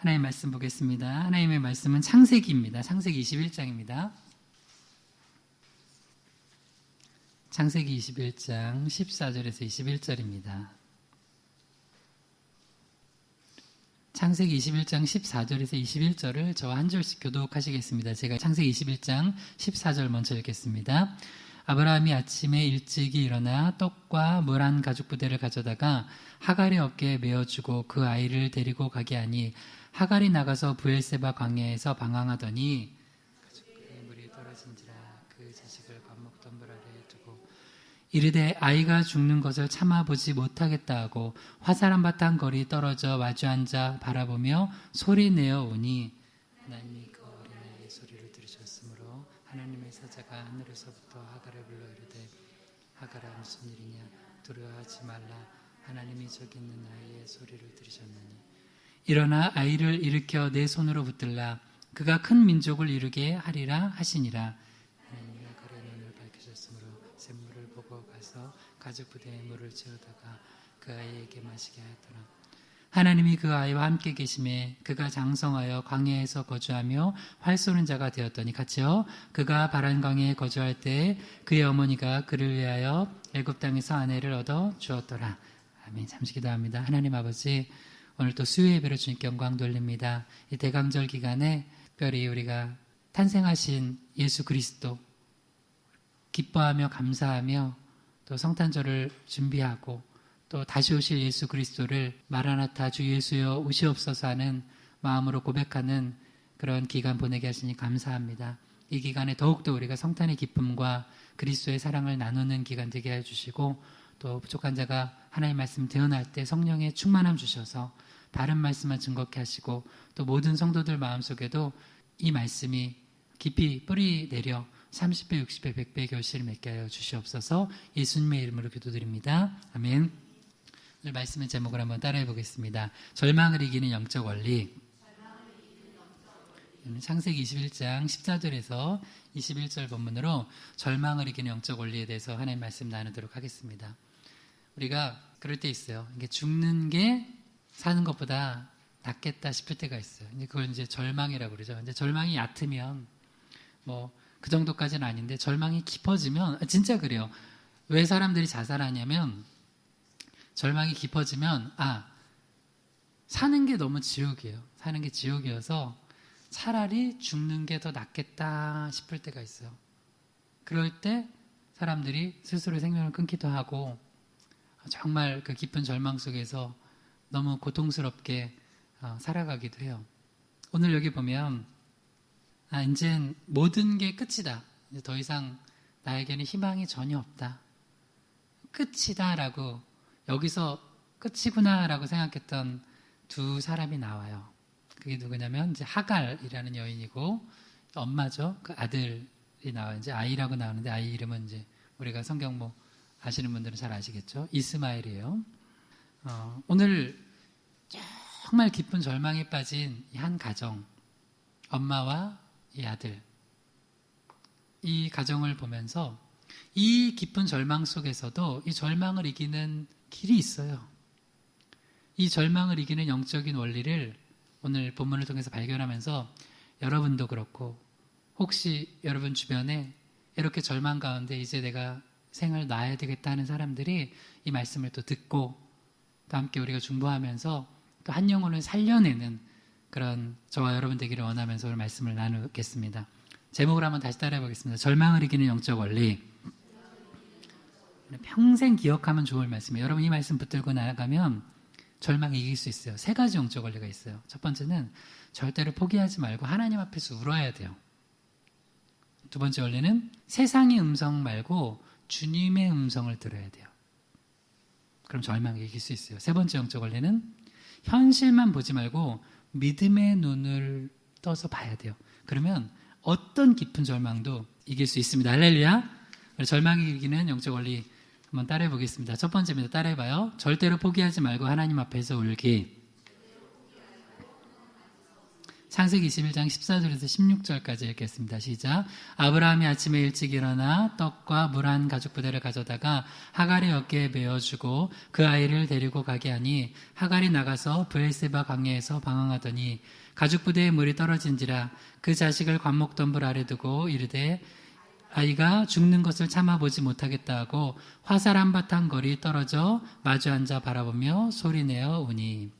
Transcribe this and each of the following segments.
하나님의 말씀 보겠습니다. 하나님의 말씀은 창세기입니다. 창세기 21장입니다. 창세기 21장 14절에서 21절입니다. 창세기 21장 14절에서 21절을 저와 한 절씩 교독하시겠습니다. 제가 창세기 21장 14절 먼저 읽겠습니다. 아브라함이 아침에 일찍이 일어나 떡과 물 한 가죽 부대를 가져다가 하갈의 어깨에 메어주고 그 아이를 데리고 가게 하니 하갈이 나가서 브엘세바 광야에서 방황하더니 가죽부대에 물이 떨어진지라 그 자식을 밥 먹던 물 아래에 두고 이르되 아이가 죽는 것을 참아보지 못하겠다 하고 화살 한 바탕 거리 떨어져 마주 앉아 바라보며 소리내어 오니 하나님이 그 어린아이의 소리를 들으셨으므로 하나님의 사자가 하늘에서부터 하갈을 불러 이르되 하갈아 무슨 일이냐 두려워하지 말라 하나님이 저기 있는 아이의 소리를 들으셨느니 일어나 아이를 일으켜 내 손으로 붙들라 그가 큰 민족을 이루게 하리라 하시니라. 하나님이 하갈의 눈을 밝히셨으므로 샘물을 보고 가서 가죽 부대에 물을 채우다가 그 아이에게 마시게 하였더라. 하나님이 그 아이와 함께 계심에 그가 장성하여 광야에서 거주하며 활 쏘는 자가 되었더니 같이요 그가 바란 광야에 거주할 때 그의 어머니가 그를 위하여 애굽 땅에서 아내를 얻어 주었더라. 아멘. 잠시 기도합니다. 하나님 아버지, 오늘 또 수요 예배로 주님께 영광 돌립니다. 이 대강절 기간에 특별히 우리가 탄생하신 예수 그리스도 기뻐하며 감사하며 또 성탄절을 준비하고 또 다시 오실 예수 그리스도를 마라나타 주 예수여 오시옵소서 하는 마음으로 고백하는 그런 기간 보내게 하시니 감사합니다. 이 기간에 더욱더 우리가 성탄의 기쁨과 그리스도의 사랑을 나누는 기간 되게 해주시고 또 부족한 자가 하나님의 말씀 대언할 때 성령의 충만함 주셔서 다른 말씀만 증거케 하시고 또 모든 성도들 마음속에도 이 말씀이 깊이 뿌리 내려 30배, 60배, 100배의 결실을 맺게 하여 주시옵소서. 예수님의 이름으로 기도드립니다. 아멘. 오늘 말씀의 제목을 한번 따라해 보겠습니다. 절망을 이기는 영적 원리. 창세기 21장 14절에서 21절 본문으로 절망을 이기는 영적 원리에 대해서 하나님 말씀 나누도록 하겠습니다. 우리가 그럴 때 있어요. 이게 죽는 게 사는 것보다 낫겠다 싶을 때가 있어요. 그걸 이제 절망이라고 그러죠. 근데 절망이 얕으면 뭐 그 정도까지는 아닌데 절망이 깊어지면 진짜 그래요. 왜 사람들이 자살하냐면 절망이 깊어지면 사는 게 너무 지옥이에요. 사는 게 지옥이어서 차라리 죽는 게 더 낫겠다 싶을 때가 있어요. 그럴 때 사람들이 스스로 생명을 끊기도 하고 정말 그 깊은 절망 속에서 너무 고통스럽게 살아가기도 해요. 오늘 여기 보면 이젠 모든 게 끝이다. 이제 더 이상 나에게는 희망이 전혀 없다. 끝이다 라고 여기서 끝이구나 라고 생각했던 두 사람이 나와요. 그게 누구냐면 이제 하갈이라는 여인이고 엄마죠. 그 아들이 나와요. 이제 아이라고 나오는데 아이 이름은 이제 우리가 성경 뭐 아시는 분들은 잘 아시겠죠. 이스마엘이에요. 오늘 정말 깊은 절망에 빠진 이 한 가정, 엄마와 이 아들, 이 가정을 보면서 이 깊은 절망 속에서도 이 절망을 이기는 길이 있어요. 이 절망을 이기는 영적인 원리를 오늘 본문을 통해서 발견하면서 여러분도 그렇고 혹시 여러분 주변에 이렇게 절망 가운데 이제 내가 생을 놔야 되겠다 하는 사람들이 이 말씀을 또 듣고 또 함께 우리가 중보하면서 또 한 영혼을 살려내는 그런 저와 여러분 되기를 원하면서 오늘 말씀을 나누겠습니다. 제목을 한번 다시 따라해 보겠습니다. 절망을 이기는 영적 원리. 평생 기억하면 좋을 말씀이에요. 여러분 이 말씀 붙들고 나아가면 절망을 이길 수 있어요. 세 가지 영적 원리가 있어요. 첫 번째는 절대로 포기하지 말고 하나님 앞에서 울어야 돼요. 두 번째 원리는 세상의 음성 말고 주님의 음성을 들어야 돼요. 그럼 절망을 이길 수 있어요. 세 번째 영적 원리는 현실만 보지 말고 믿음의 눈을 떠서 봐야 돼요. 그러면 어떤 깊은 절망도 이길 수 있습니다. 할렐루야. 절망이 이기는 영적 원리 한번 따라해 보겠습니다. 첫 번째입니다. 따라해 봐요. 절대로 포기하지 말고 하나님 앞에서 울기. 창세기 21장 14절에서 16절까지 읽겠습니다. 시작. 아브라함이 아침에 일찍 일어나 떡과 물 한 가죽 부대를 가져다가 하갈의 어깨에 메어주고 그 아이를 데리고 가게 하니 하갈이 나가서 브엘세바 광야에서 방황하더니 가죽 부대에 물이 떨어진지라 그 자식을 관목덤불 아래 두고 이르되 아이가 죽는 것을 참아보지 못하겠다 하고 화살 한 바탕 거리 떨어져 마주 앉아 바라보며 소리내어 우니.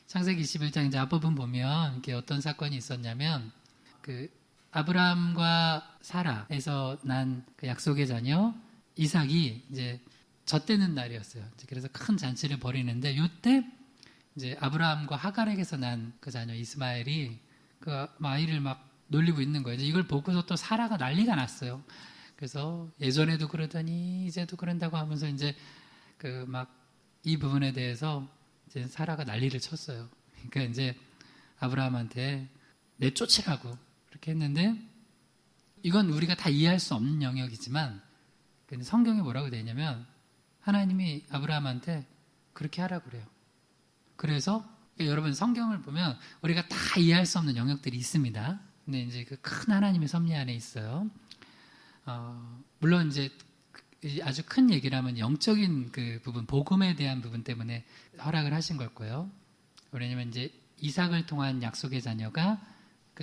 창세기 21장 이제 앞부분 보면 이게 어떤 사건이 있었냐면 그 아브라함과 사라에서 난 그 약속의 자녀 이삭이 이제 젖대는 날이었어요. 그래서 큰 잔치를 벌이는데 이때 이제 아브라함과 하갈에게서 난 그 자녀 이스마엘이 그 아이를 막 놀리고 있는 거예요. 이걸 보고서 또 사라가 난리가 났어요. 그래서 예전에도 그러더니 이제도 그런다고 하면서 이제 그 막 이 부분에 대해서 이제 사라가 난리를 쳤어요. 그러니까 이제 아브라함한테 내쫓으라고 그렇게 했는데 이건 우리가 다 이해할 수 없는 영역이지만 성경에 뭐라고 되어 있냐면 하나님이 아브라함한테 그렇게 하라고 그래요. 그래서 여러분 성경을 보면 우리가 다 이해할 수 없는 영역들이 있습니다. 근데 이제 그 큰 하나님의 섭리 안에 있어요. 물론 이제 아주 큰 얘기라면 영적인 그 부분, 복음에 대한 부분 때문에 허락을 하신 걸 거예요. 왜냐면 이제 이삭을 통한 약속의 자녀가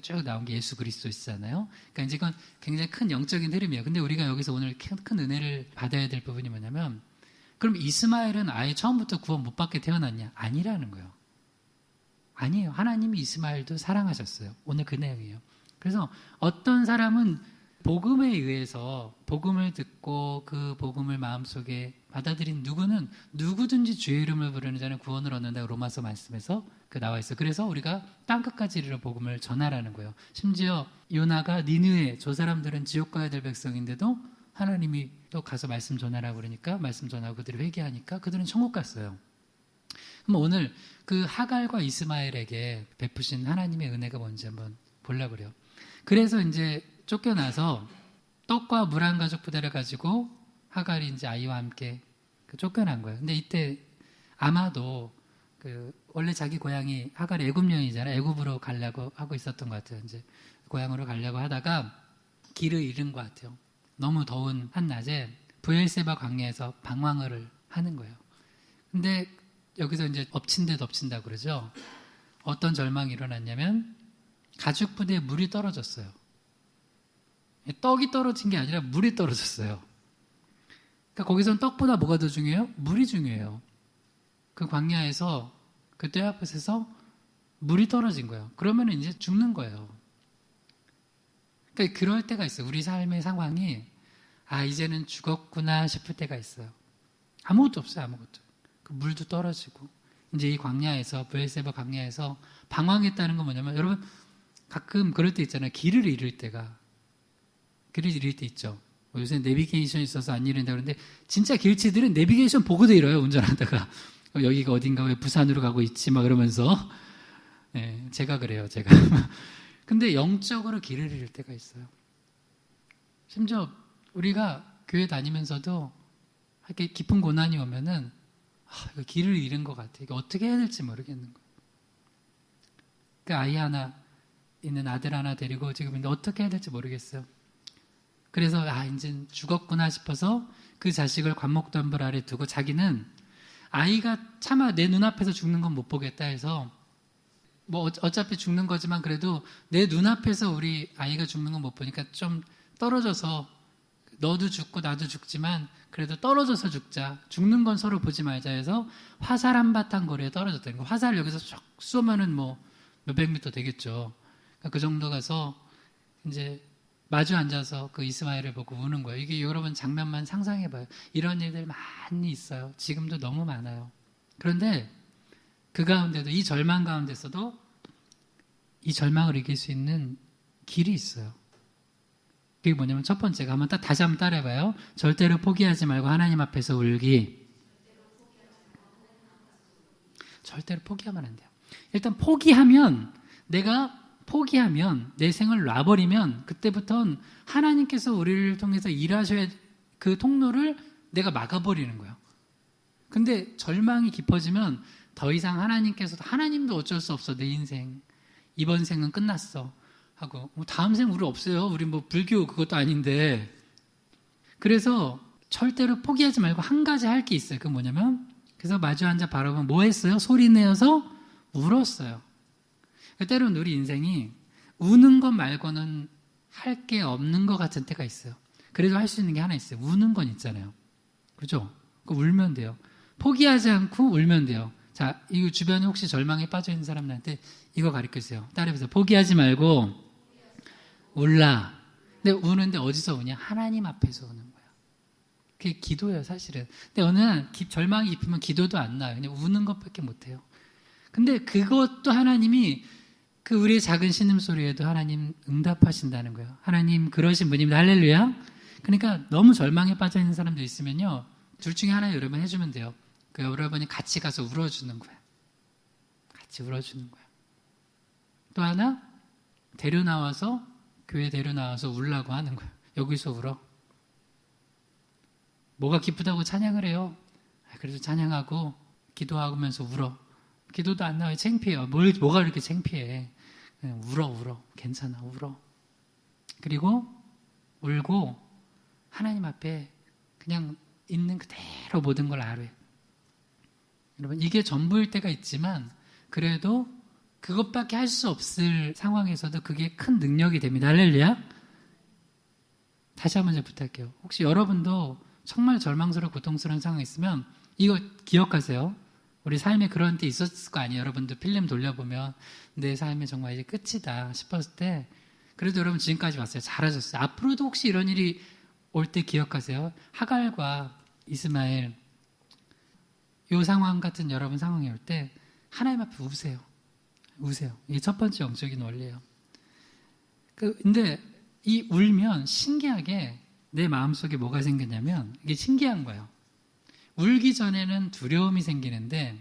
쭉 나온 게 예수 그리스도시잖아요. 그러니까 이제 이건 굉장히 큰 영적인 흐름이에요. 근데 우리가 여기서 오늘 큰 은혜를 받아야 될 부분이 뭐냐면 그럼 이스마엘은 아예 처음부터 구원 못 받게 태어났냐? 아니라는 거예요. 아니에요. 하나님이 이스마엘도 사랑하셨어요. 오늘 그 내용이에요. 그래서 어떤 사람은 복음에 의해서 복음을 듣고 그 복음을 마음속에 받아들인 누구는 누구든지 주의 이름을 부르는 자는 구원을 얻는다고 로마서 말씀에서 나와 있어요. 그래서 우리가 땅끝까지 이르러 복음을 전하라는 거예요. 심지어 요나가 니느웨 저 사람들은 지옥 가야 될 백성인데도 하나님이 또 가서 말씀 전하라고 그러니까 말씀 전하고 그들이 회개하니까 그들은 천국 갔어요. 그럼 오늘 그 하갈과 이스마엘에게 베푸신 하나님의 은혜가 뭔지 한번 보려고 그래요. 그래서 이제 쫓겨나서 떡과 물 한 가죽 부대를 가지고 하갈이 이제 아이와 함께 쫓겨난 거예요. 근데 이때 아마도 원래 자기 고향이 하갈이 애굽 여인이잖아요. 애굽으로 가려고 하고 있었던 것 같아요. 이제 고향으로 가려고 하다가 길을 잃은 것 같아요. 너무 더운 한낮에 브엘세바 광야에서 방황을 하는 거예요. 근데 여기서 이제 엎친 데 덮친다고 그러죠. 어떤 절망이 일어났냐면 가죽 부대에 물이 떨어졌어요. 떡이 떨어진 게 아니라 물이 떨어졌어요. 그러니까 거기서는 떡보다 뭐가 더 중요해요? 물이 중요해요. 그 광야에서 그 떼아볕에서 물이 떨어진 거예요. 그러면 이제 죽는 거예요. 그러니까 그럴 때가 있어요. 우리 삶의 상황이 이제는 죽었구나 싶을 때가 있어요. 아무것도 없어요. 아무것도. 그 물도 떨어지고 이제 이 광야에서 브엘세바 광야에서 방황했다는 건 뭐냐면 여러분 가끔 그럴 때 있잖아요. 길을 잃을 때 있죠. 요새 내비게이션이 있어서 안 잃는다 그러는데 진짜 길치들은 내비게이션 보고도 잃어요. 운전하다가 여기가 어딘가 왜 부산으로 가고 있지 막 그러면서 네, 제가 그래요. 제가 근데 영적으로 길을 잃을 때가 있어요. 심지어 우리가 교회 다니면서도 이렇게 깊은 고난이 오면은 이거 길을 잃은 것 같아. 이거 어떻게 해야 될지 모르겠는 거예요. 그 아이 하나 있는 아들 하나 데리고 지금 근데 어떻게 해야 될지 모르겠어요. 그래서 이제 죽었구나 싶어서 그 자식을 관목덤불 아래 두고 자기는 아이가 차마 내 눈앞에서 죽는 건 못 보겠다 해서 뭐 어차피 죽는 거지만 그래도 내 눈앞에서 우리 아이가 죽는 건 못 보니까 좀 떨어져서 너도 죽고 나도 죽지만 그래도 떨어져서 죽자. 죽는 건 서로 보지 말자 해서 화살 한 바탕 거리에 떨어졌다는 거예요. 화살 여기서 쫙 쏘면은 뭐 몇백 미터 되겠죠. 그러니까 그 정도 가서 이제 마주 앉아서 그 이스마엘을 보고 우는 거예요. 이게 여러분 장면만 상상해봐요. 이런 일들 많이 있어요. 지금도 너무 많아요. 그런데 그 가운데도 이 절망 가운데서도 이 절망을 이길 수 있는 길이 있어요. 그게 뭐냐면 첫 번째가 다시 한번 따라해봐요. 절대로 포기하지 말고 하나님 앞에서 울기. 절대로 포기하면 안 돼요. 일단 내가 포기하면 내 생을 놔버리면 그때부터는 하나님께서 우리를 통해서 일하셔야 그 통로를 내가 막아버리는 거예요. 근데 절망이 깊어지면 더 이상 하나님도 어쩔 수 없어 내 인생 이번 생은 끝났어 하고 다음 생 우리 없어요. 우리 뭐 불교 그것도 아닌데. 그래서 절대로 포기하지 말고 한 가지 할 게 있어요. 그건 뭐냐면 그래서 마주 앉아 바라보면 뭐 했어요? 소리 내어서 울었어요. 때로는 우리 인생이 우는 것 말고는 할 게 없는 것 같은 때가 있어요. 그래도 할 수 있는 게 하나 있어요. 우는 건 있잖아요. 그죠? 울면 돼요. 포기하지 않고 울면 돼요. 자, 이 주변에 혹시 절망에 빠져 있는 사람들한테 이거 가르쳐주세요. 따라해보세요. 포기하지 말고 울라. 근데 우는데 어디서 우냐? 하나님 앞에서 우는 거예요. 그게 기도예요, 사실은. 근데 어느 날 절망이 깊으면 기도도 안 나요. 그냥 우는 것밖에 못 해요. 근데 그것도 하나님이 그 우리의 작은 신음소리에도 하나님 응답하신다는 거예요. 하나님 그러신 분입니다. 할렐루야. 그러니까 너무 절망에 빠져 있는 사람들 있으면요. 둘 중에 하나 여러분 해주면 돼요. 그 여러분이 같이 가서 울어주는 거예요. 같이 울어주는 거예요. 또 하나 데려나와서 교회 데려나와서 울라고 하는 거예요. 여기서 울어. 뭐가 기쁘다고 찬양을 해요. 그래도 찬양하고 기도하면서 울어. 기도도 안 나와요. 창피해요. 뭐가 이렇게 창피해. 그냥 울어. 괜찮아. 울어. 그리고 울고 하나님 앞에 그냥 있는 그대로 모든 걸 알아요. 여러분 이게 전부일 때가 있지만 그래도 그것밖에 할 수 없을 상황에서도 그게 큰 능력이 됩니다. 할렐루야. 다시 한번 좀 부탁해요. 혹시 여러분도 정말 절망스럽고 고통스러운 상황이 있으면 이거 기억하세요. 우리 삶에 그런 때 있었을 거 아니에요. 여러분들 필름 돌려보면 내 삶에 정말 이제 끝이다 싶었을 때 그래도 여러분 지금까지 왔어요. 잘하셨어요. 앞으로도 혹시 이런 일이 올 때 기억하세요. 하갈과 이스마엘 이 상황 같은 여러분 상황이 올 때 하나님 앞에 우세요. 이게 첫 번째 영적인 원리예요. 근데 이 울면 신기하게 내 마음속에 뭐가 생겼냐면 이게 신기한 거예요. 울기 전에는 두려움이 생기는데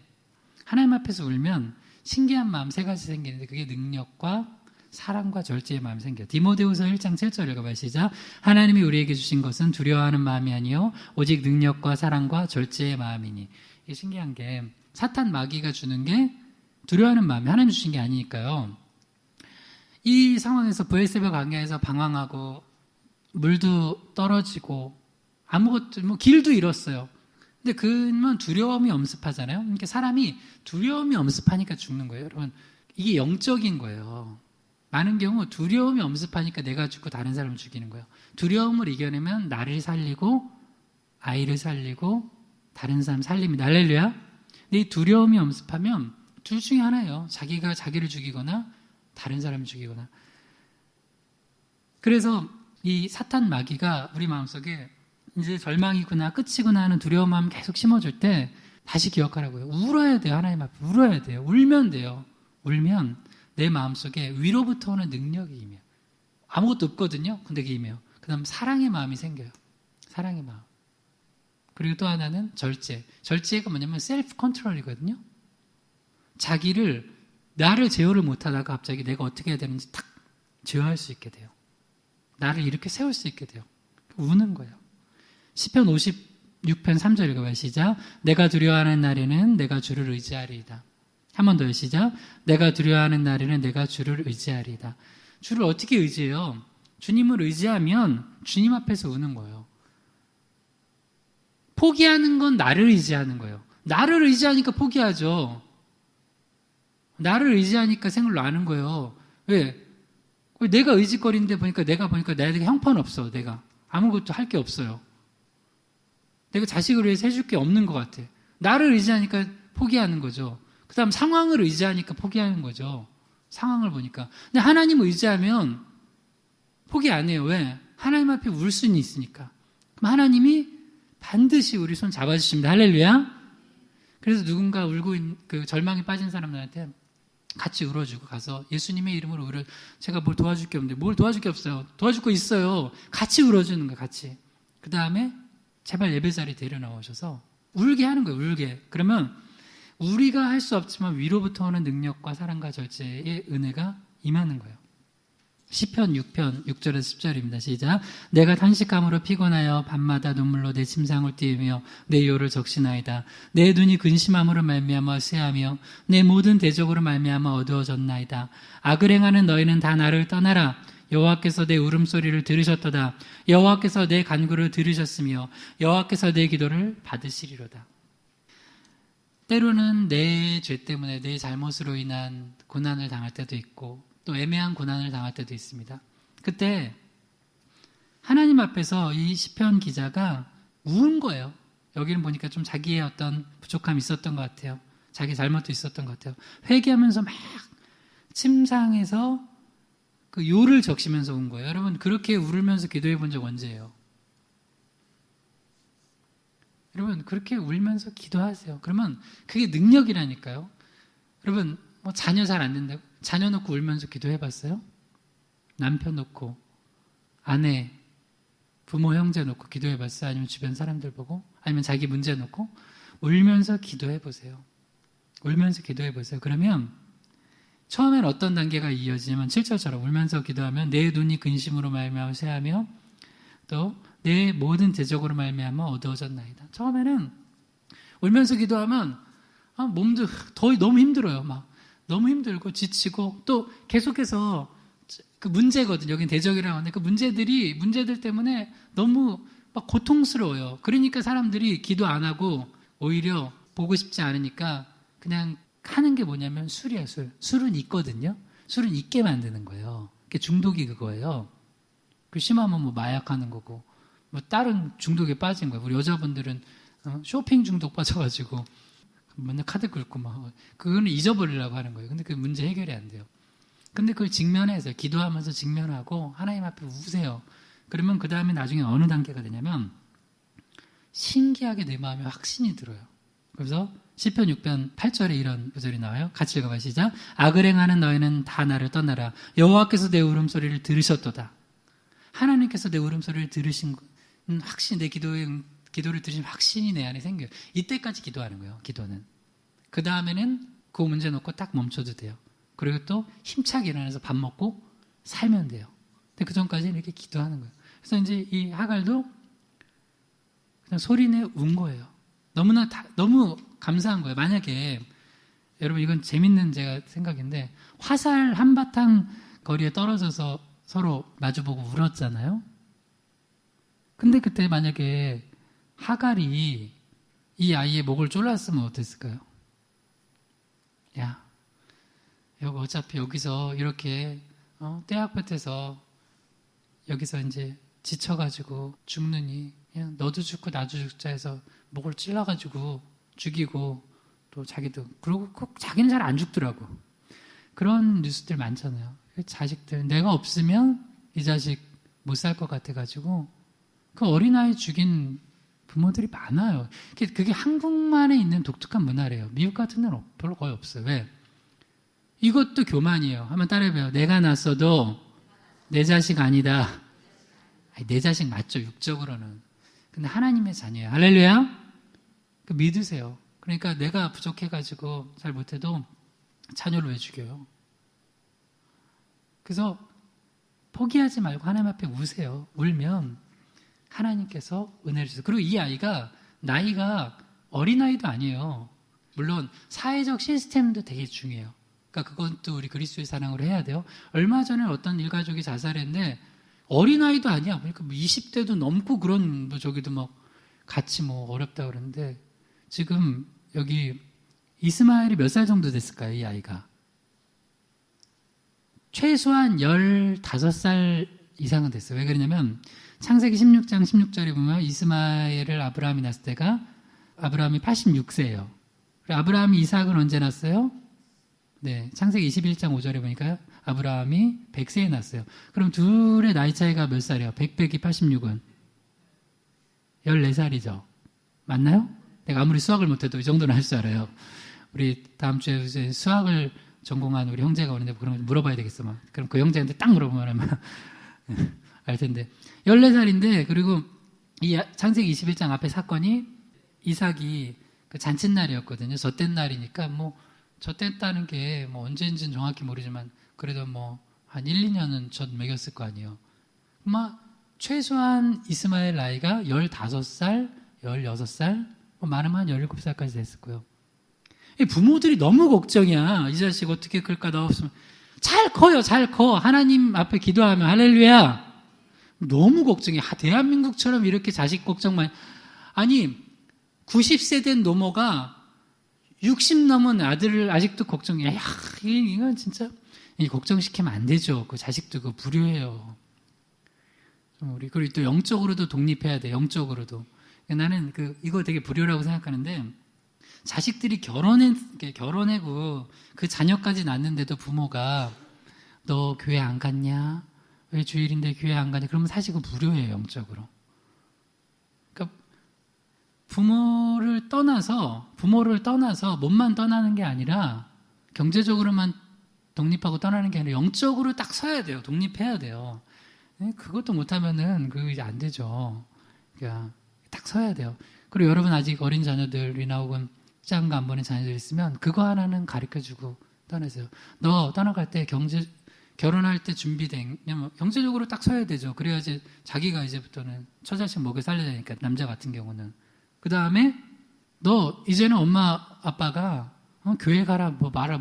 하나님 앞에서 울면 신기한 마음 세 가지 생기는데 그게 능력과 사랑과 절제의 마음이 생겨요. 디모데후서 1장 7절 읽어봐요. 시작. 하나님이 우리에게 주신 것은 두려워하는 마음이 아니요 오직 능력과 사랑과 절제의 마음이니. 이게 신기한 게 사탄 마귀가 주는 게 두려워하는 마음이 하나님 주신 게 아니니까요. 이 상황에서 브엘세바 광야에서 방황하고 물도 떨어지고 아무것도 길도 잃었어요. 근데 그러면 두려움이 엄습하잖아요. 그러니까 사람이 두려움이 엄습하니까 죽는 거예요. 여러분 이게 영적인 거예요. 많은 경우 두려움이 엄습하니까 내가 죽고 다른 사람을 죽이는 거예요. 두려움을 이겨내면 나를 살리고 아이를 살리고 다른 사람 살립니다. 할렐루야. 근데 이 두려움이 엄습하면 둘 중에 하나예요. 자기가 자기를 죽이거나 다른 사람을 죽이거나. 그래서 이 사탄 마귀가 우리 마음속에 이제 절망이구나 끝이구나 하는 두려운 마음 계속 심어줄 때 다시 기억하라고요. 울어야 돼요. 하나님 앞에 울어야 돼요. 울면 돼요. 울면 내 마음속에 위로부터 오는 능력이 임해요. 아무것도 없거든요. 근데 그게 임해요. 그 다음 사랑의 마음이 생겨요. 사랑의 마음. 그리고 또 하나는 절제. 절제가 뭐냐면 셀프 컨트롤이거든요. 나를 제어를 못하다가 갑자기 내가 어떻게 해야 되는지 탁 제어할 수 있게 돼요. 나를 이렇게 세울 수 있게 돼요. 우는 거예요. 시편 56편 3절 읽어봐요. 시작. 내가 두려워하는 날에는 내가 주를 의지하리이다. 한 번 더요. 시작. 내가 두려워하는 날에는 내가 주를 의지하리이다. 주를 어떻게 의지해요? 주님을 의지하면 주님 앞에서 우는 거예요. 포기하는 건 나를 의지하는 거예요. 나를 의지하니까 포기하죠. 나를 의지하니까 생을 놔는 거예요. 왜? 내가 의지거리인데 내가 보니까 나에게 형편없어. 내가 아무것도 할 게 없어요. 내가 자식을 위해서 해줄 게 없는 것 같아. 나를 의지하니까 포기하는 거죠. 그 다음 상황을 의지하니까 포기하는 거죠. 상황을 보니까. 근데 하나님을 의지하면 포기 안 해요. 왜? 하나님 앞에 울 수는 있으니까. 그럼 하나님이 반드시 우리 손 잡아주십니다. 할렐루야. 그래서 누군가 울고 있는 절망에 빠진 사람들한테 같이 울어주고 가서 예수님의 이름으로 제가 뭘 도와줄 게 없는데 뭘 도와줄 게 없어요. 도와줄 거 있어요. 같이 울어주는 거예요. 같이. 그 다음에 제발 예배 자리에 데려나오셔서 울게 하는 거예요. 울게. 그러면 우리가 할 수 없지만 위로부터 오는 능력과 사랑과 절제의 은혜가 임하는 거예요. 시편 6편 6절에서 10절입니다. 시작. 내가 탄식함으로 피곤하여 밤마다 눈물로 내 침상을 띄우며 내 요를 적시나이다. 내 눈이 근심함으로 말미암아 쇠하며 내 모든 대적으로 말미암아 어두워졌나이다. 악을 행하는 너희는 다 나를 떠나라. 여호와께서 내 울음소리를 들으셨도다. 여호와께서 내 간구를 들으셨으며 여호와께서 내 기도를 받으시리로다. 때로는 내 죄 때문에 내 잘못으로 인한 고난을 당할 때도 있고 또 애매한 고난을 당할 때도 있습니다. 그때 하나님 앞에서 이 시편 기자가 우은 거예요. 여기는 보니까 좀 자기의 어떤 부족함이 있었던 것 같아요. 자기 잘못도 있었던 것 같아요. 회개하면서 막 침상에서 그 요를 적시면서 운 거예요. 여러분 그렇게 울면서 기도해 본 적 언제예요? 여러분 그렇게 울면서 기도하세요. 그러면 그게 능력이라니까요. 여러분 뭐 자녀 잘 안 된다고? 자녀 놓고 울면서 기도해 봤어요? 남편 놓고 아내, 부모, 형제 놓고 기도해 봤어요? 아니면 주변 사람들 보고? 아니면 자기 문제 놓고? 울면서 기도해 보세요. 울면서 기도해 보세요. 그러면 처음엔 어떤 단계가 이어지냐면 7절처럼 울면서 기도하면 내 눈이 근심으로 말미암아 쇠하며 또 내 모든 대적으로 말미암아 어두워졌나이다. 처음에는 울면서 기도하면 몸도 너무 힘들어요. 막 너무 힘들고 지치고 또 계속해서 그 문제거든요. 여긴 대적이라고 하는데 그 문제들 때문에 너무 막 고통스러워요. 그러니까 사람들이 기도 안 하고 오히려 보고 싶지 않으니까 그냥 하는 게 뭐냐면 술이에요, 술. 술은 있거든요. 술은 있게 만드는 거예요. 그게 중독이 그거예요. 그 심하면 뭐 마약하는 거고, 뭐 다른 중독에 빠진 거예요. 우리 여자분들은 쇼핑 중독 빠져가지고 맨날 카드 긁고 막 그거는 잊어버리려고 하는 거예요. 근데 그 문제 해결이 안 돼요. 근데 그걸 직면해서 기도하면서 직면하고 하나님 앞에 우세요. 그러면 그 다음에 나중에 어느 단계가 되냐면 신기하게 내 마음에 확신이 들어요. 그래서 시편 6편 8절에 이런 구절이 나와요. 같이 읽어봐 시작. 악을 행하는 너희는 다 나를 떠나라. 여호와께서 내 울음소리를 들으셨도다. 하나님께서 내 울음소리를 들으신 확신, 내 기도를 들으신 확신이 내 안에 생겨요. 이때까지 기도하는 거예요. 기도는. 그 다음에는 그 문제 놓고 딱 멈춰도 돼요. 그리고 또 힘차게 일어나서 밥 먹고 살면 돼요. 근데 그 전까지는 이렇게 기도하는 거예요. 그래서 이제 이 하갈도 그냥 소리내 운 거예요. 너무 감사한 거예요. 만약에 여러분 이건 재밌는 제가 생각인데 화살 한바탕 거리에 떨어져서 서로 마주보고 울었잖아요. 근데 그때 만약에 하갈이 이 아이의 목을 졸랐으면 어땠을까요? 야, 어차피 여기서 이렇게 떼약볕에서 여기서 이제 지쳐가지고 죽느니 그냥 너도 죽고 나도 죽자 해서 목을 찔러가지고 죽이고 또 자기도 그리고 꼭 자기는 잘 안 죽더라고. 그런 뉴스들 많잖아요. 자식들 내가 없으면 이 자식 못 살 것 같아가지고 그 어린아이 죽인 부모들이 많아요. 그게 한국만에 있는 독특한 문화래요. 미국 같은 데는 별로 거의 없어요. 왜? 이것도 교만이에요. 한번 따라해봐요. 내가 낳았어도 내 자식 아니다. 아니, 내 자식 맞죠, 육적으로는. 근데 하나님의 자녀예요. 할렐루야? 믿으세요. 그러니까 내가 부족해가지고 잘 못해도 자녀를 왜 죽여요? 그래서 포기하지 말고 하나님 앞에 우세요. 울면 하나님께서 은혜를 주세요. 그리고 이 아이가 나이가 어린아이도 아니에요. 물론 사회적 시스템도 되게 중요해요. 그러니까 그것도 우리 그리스도의 사랑으로 해야 돼요. 얼마 전에 어떤 일가족이 자살했는데 어린아이도 아니야. 그러니까 20대도 넘고 그런 저기도 막 같이 어렵다 그러는데 지금 여기 이스마엘이 몇 살 정도 됐을까요? 이 아이가. 최소한 15살 이상은 됐어요. 왜 그러냐면 창세기 16장 16절에 보면 이스마엘을 아브라함이 낳았을 때가 아브라함이 86세예요. 아브라함이 이삭은 언제 낳았어요? 네, 창세기 21장 5절에 보니까 아브라함이 100세에 낳았어요. 그럼 둘의 나이 차이가 몇 살이에요? 100 빼기 86은 14살이죠. 맞나요? 내가 아무리 수학을 못해도 이 정도는 할 줄 알아요. 우리 다음 주에 이제 수학을 전공한 우리 형제가 오는데 그런 거 물어봐야 되겠어. 막. 그럼 그 형제한테 딱 물어보면 알 텐데. 14살인데 그리고 이 창세기 21장 앞에 사건이 이삭이 그 잔칫날이었거든요. 젖된 날이니까 젖됐다는 게 언제인지는 정확히 모르지만 그래도 한 1, 2년은 전 먹였을 거 아니에요. 막 최소한 이스마엘 나이가 15살, 16살, 많으면 한 17살까지 됐을 거예요. 부모들이 너무 걱정이야. 이 자식 어떻게 클까? 나 없으면. 잘 커요, 잘 커. 하나님 앞에 기도하면 할렐루야. 너무 걱정해. 대한민국처럼 이렇게 자식 걱정만. 아니, 90세 된 노모가 60 넘은 아들을 아직도 걱정해. 야, 이건 진짜 걱정시키면 안 되죠. 그 자식도 그 불효해요. 우리 그리고 또 영적으로도 독립해야 돼. 영적으로도. 나는 이거 되게 불효라고 생각하는데, 자식들이 결혼하고 그 자녀까지 낳는데도 부모가 너 교회 안 갔냐? 왜 주일인데 교회 안 가냐? 그러면 사실 그 불효예요, 영적으로. 그러니까 부모를 떠나서 몸만 떠나는 게 아니라 경제적으로만 독립하고 떠나는 게 아니라 영적으로 딱 서야 돼요. 독립해야 돼요. 그것도 못하면은 그거 이제 안 되죠. 그러니까 딱 서야 돼요. 그리고 여러분 아직 어린 자녀들이나 혹은 시장가 안 보낸 자녀들 있으면 그거 하나는 가르쳐주고 떠나세요. 너 떠나갈 때 결혼할 때 준비된, 경제적으로 딱 서야 되죠. 그래야지 자기가 이제부터는 처자식 먹여 살려야 되니까, 남자 같은 경우는. 그 다음에 너 이제는 엄마 아빠가 교회 가라 뭐 말을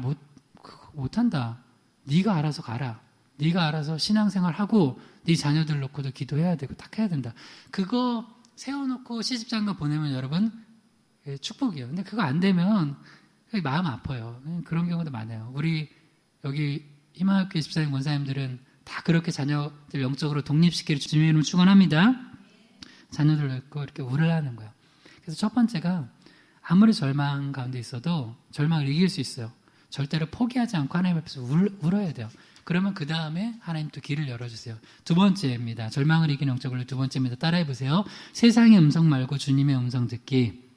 못한다. 네가 알아서 가라. 네가 알아서 신앙생활 하고 네 자녀들 놓고도 기도해야 되고 딱 해야 된다. 그거 세워놓고 시집장가 보내면 여러분 축복이에요. 근데 그거 안 되면 마음 아파요. 그런 경우도 많아요. 우리 여기 희망학교 24년 권사님들은 다 그렇게 자녀들 영적으로 독립시키는 주님의 이름을 축원합니다. 자녀들 놓고 이렇게 우려하는 거예요. 그래서 첫 번째가 아무리 절망 가운데 있어도 절망을 이길 수 있어요. 절대로 포기하지 않고 하나님 앞에서 울어야 돼요. 그러면 그 다음에 하나님 또 길을 열어주세요. 두 번째입니다. 절망을 이기는 영적 원리 두 번째입니다. 따라해 보세요. 세상의 음성 말고 주님의 음성 듣기.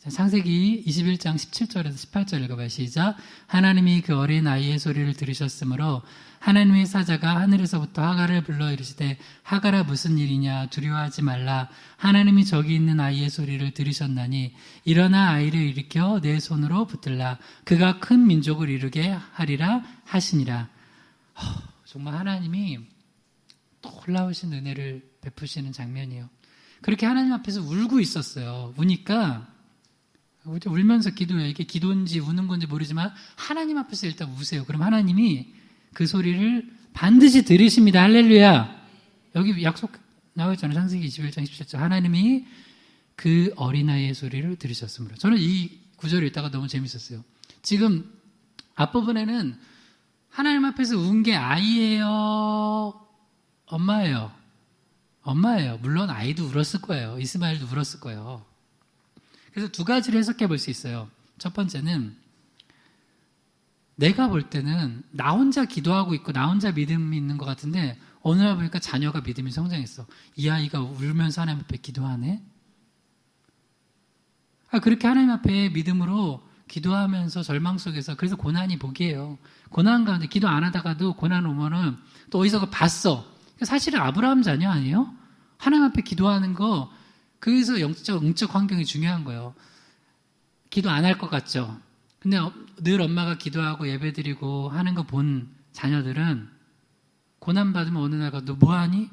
창세기 21장 17절에서 18절 읽어봐요. 시작. 하나님이 그 어린 아이의 소리를 들으셨으므로 하나님의 사자가 하늘에서부터 하갈을 불러 이르시되 하갈아 무슨 일이냐 두려워하지 말라. 하나님이 저기 있는 아이의 소리를 들으셨나니 일어나 아이를 일으켜 내 손으로 붙들라. 그가 큰 민족을 이루게 하리라 하시니라. 정말 하나님이 놀라우신 은혜를 베푸시는 장면이에요. 그렇게 하나님 앞에서 울고 있었어요. 우니까 울면서 기도해요. 이게 기도인지 우는 건지 모르지만 하나님 앞에서 일단 우세요. 그럼 하나님이 그 소리를 반드시 들으십니다. 할렐루야. 여기 약속 나와 있잖아요. 창세기 21장 17절. 하나님이 그 어린아이의 소리를 들으셨으므로. 저는 이 구절을 읽다가 너무 재밌었어요. 지금 앞부분에는 하나님 앞에서 운 게 아이예요? 엄마예요? 엄마예요. 물론 아이도 울었을 거예요. 이스마엘도 울었을 거예요. 그래서 두 가지를 해석해 볼 수 있어요. 첫 번째는 내가 볼 때는 나 혼자 기도하고 있고 나 혼자 믿음이 있는 것 같은데 어느 날 보니까 자녀가 믿음이 성장했어. 이 아이가 울면서 하나님 앞에 기도하네? 그렇게 하나님 앞에 믿음으로 기도하면서 절망 속에서 그래서 고난이 복이에요. 고난 가운데 기도 안 하다가도 고난 오면은 또 어디서 그거 봤어. 사실은 아브라함 자녀 아니에요? 하나님 앞에 기도하는 거 그래서 영적 환경이 중요한 거예요. 기도 안 할 것 같죠? 근데 늘 엄마가 기도하고 예배드리고 하는 거 본 자녀들은 고난받으면 어느 날 너 뭐하니?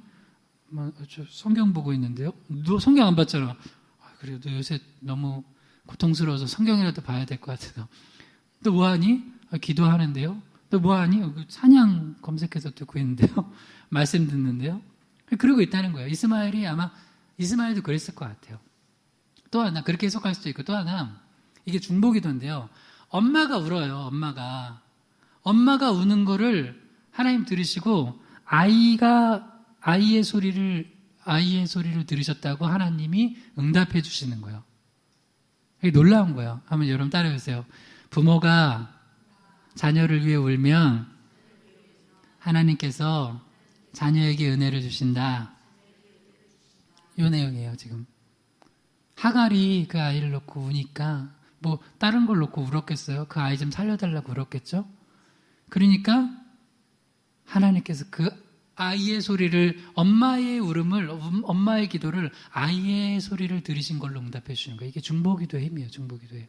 저 성경 보고 있는데요? 너 성경 안 봤잖아. 그래, 너 요새 너무 고통스러워서 성경이라도 봐야 될 것 같아서. 너 뭐하니? 기도하는데요? 너 뭐하니? 찬양 검색해서 듣고 있는데요? 말씀 듣는데요? 그러고 있다는 거예요. 이스마엘도 그랬을 것 같아요. 또 하나, 그렇게 해석할 수도 있고, 또 하나, 이게 중보기도인데요. 엄마가 울어요, 엄마가 우는 거를 하나님 들으시고, 아이의 소리를 들으셨다고 하나님이 응답해 주시는 거예요. 이게 놀라운 거예요. 한번 여러분 따라해보세요. 부모가 자녀를 위해 울면 하나님께서 자녀에게 은혜를 주신다. 이 내용이에요, 지금. 하갈이 그 아이를 놓고 우니까, 다른 걸 놓고 울었겠어요? 그 아이 좀 살려달라고 울었겠죠? 그러니까, 하나님께서 그 아이의 소리를, 엄마의 울음을, 엄마의 기도를 아이의 소리를 들으신 걸로 응답해 주시는 거예요. 이게 중보기도의 힘이에요, 중보기도의.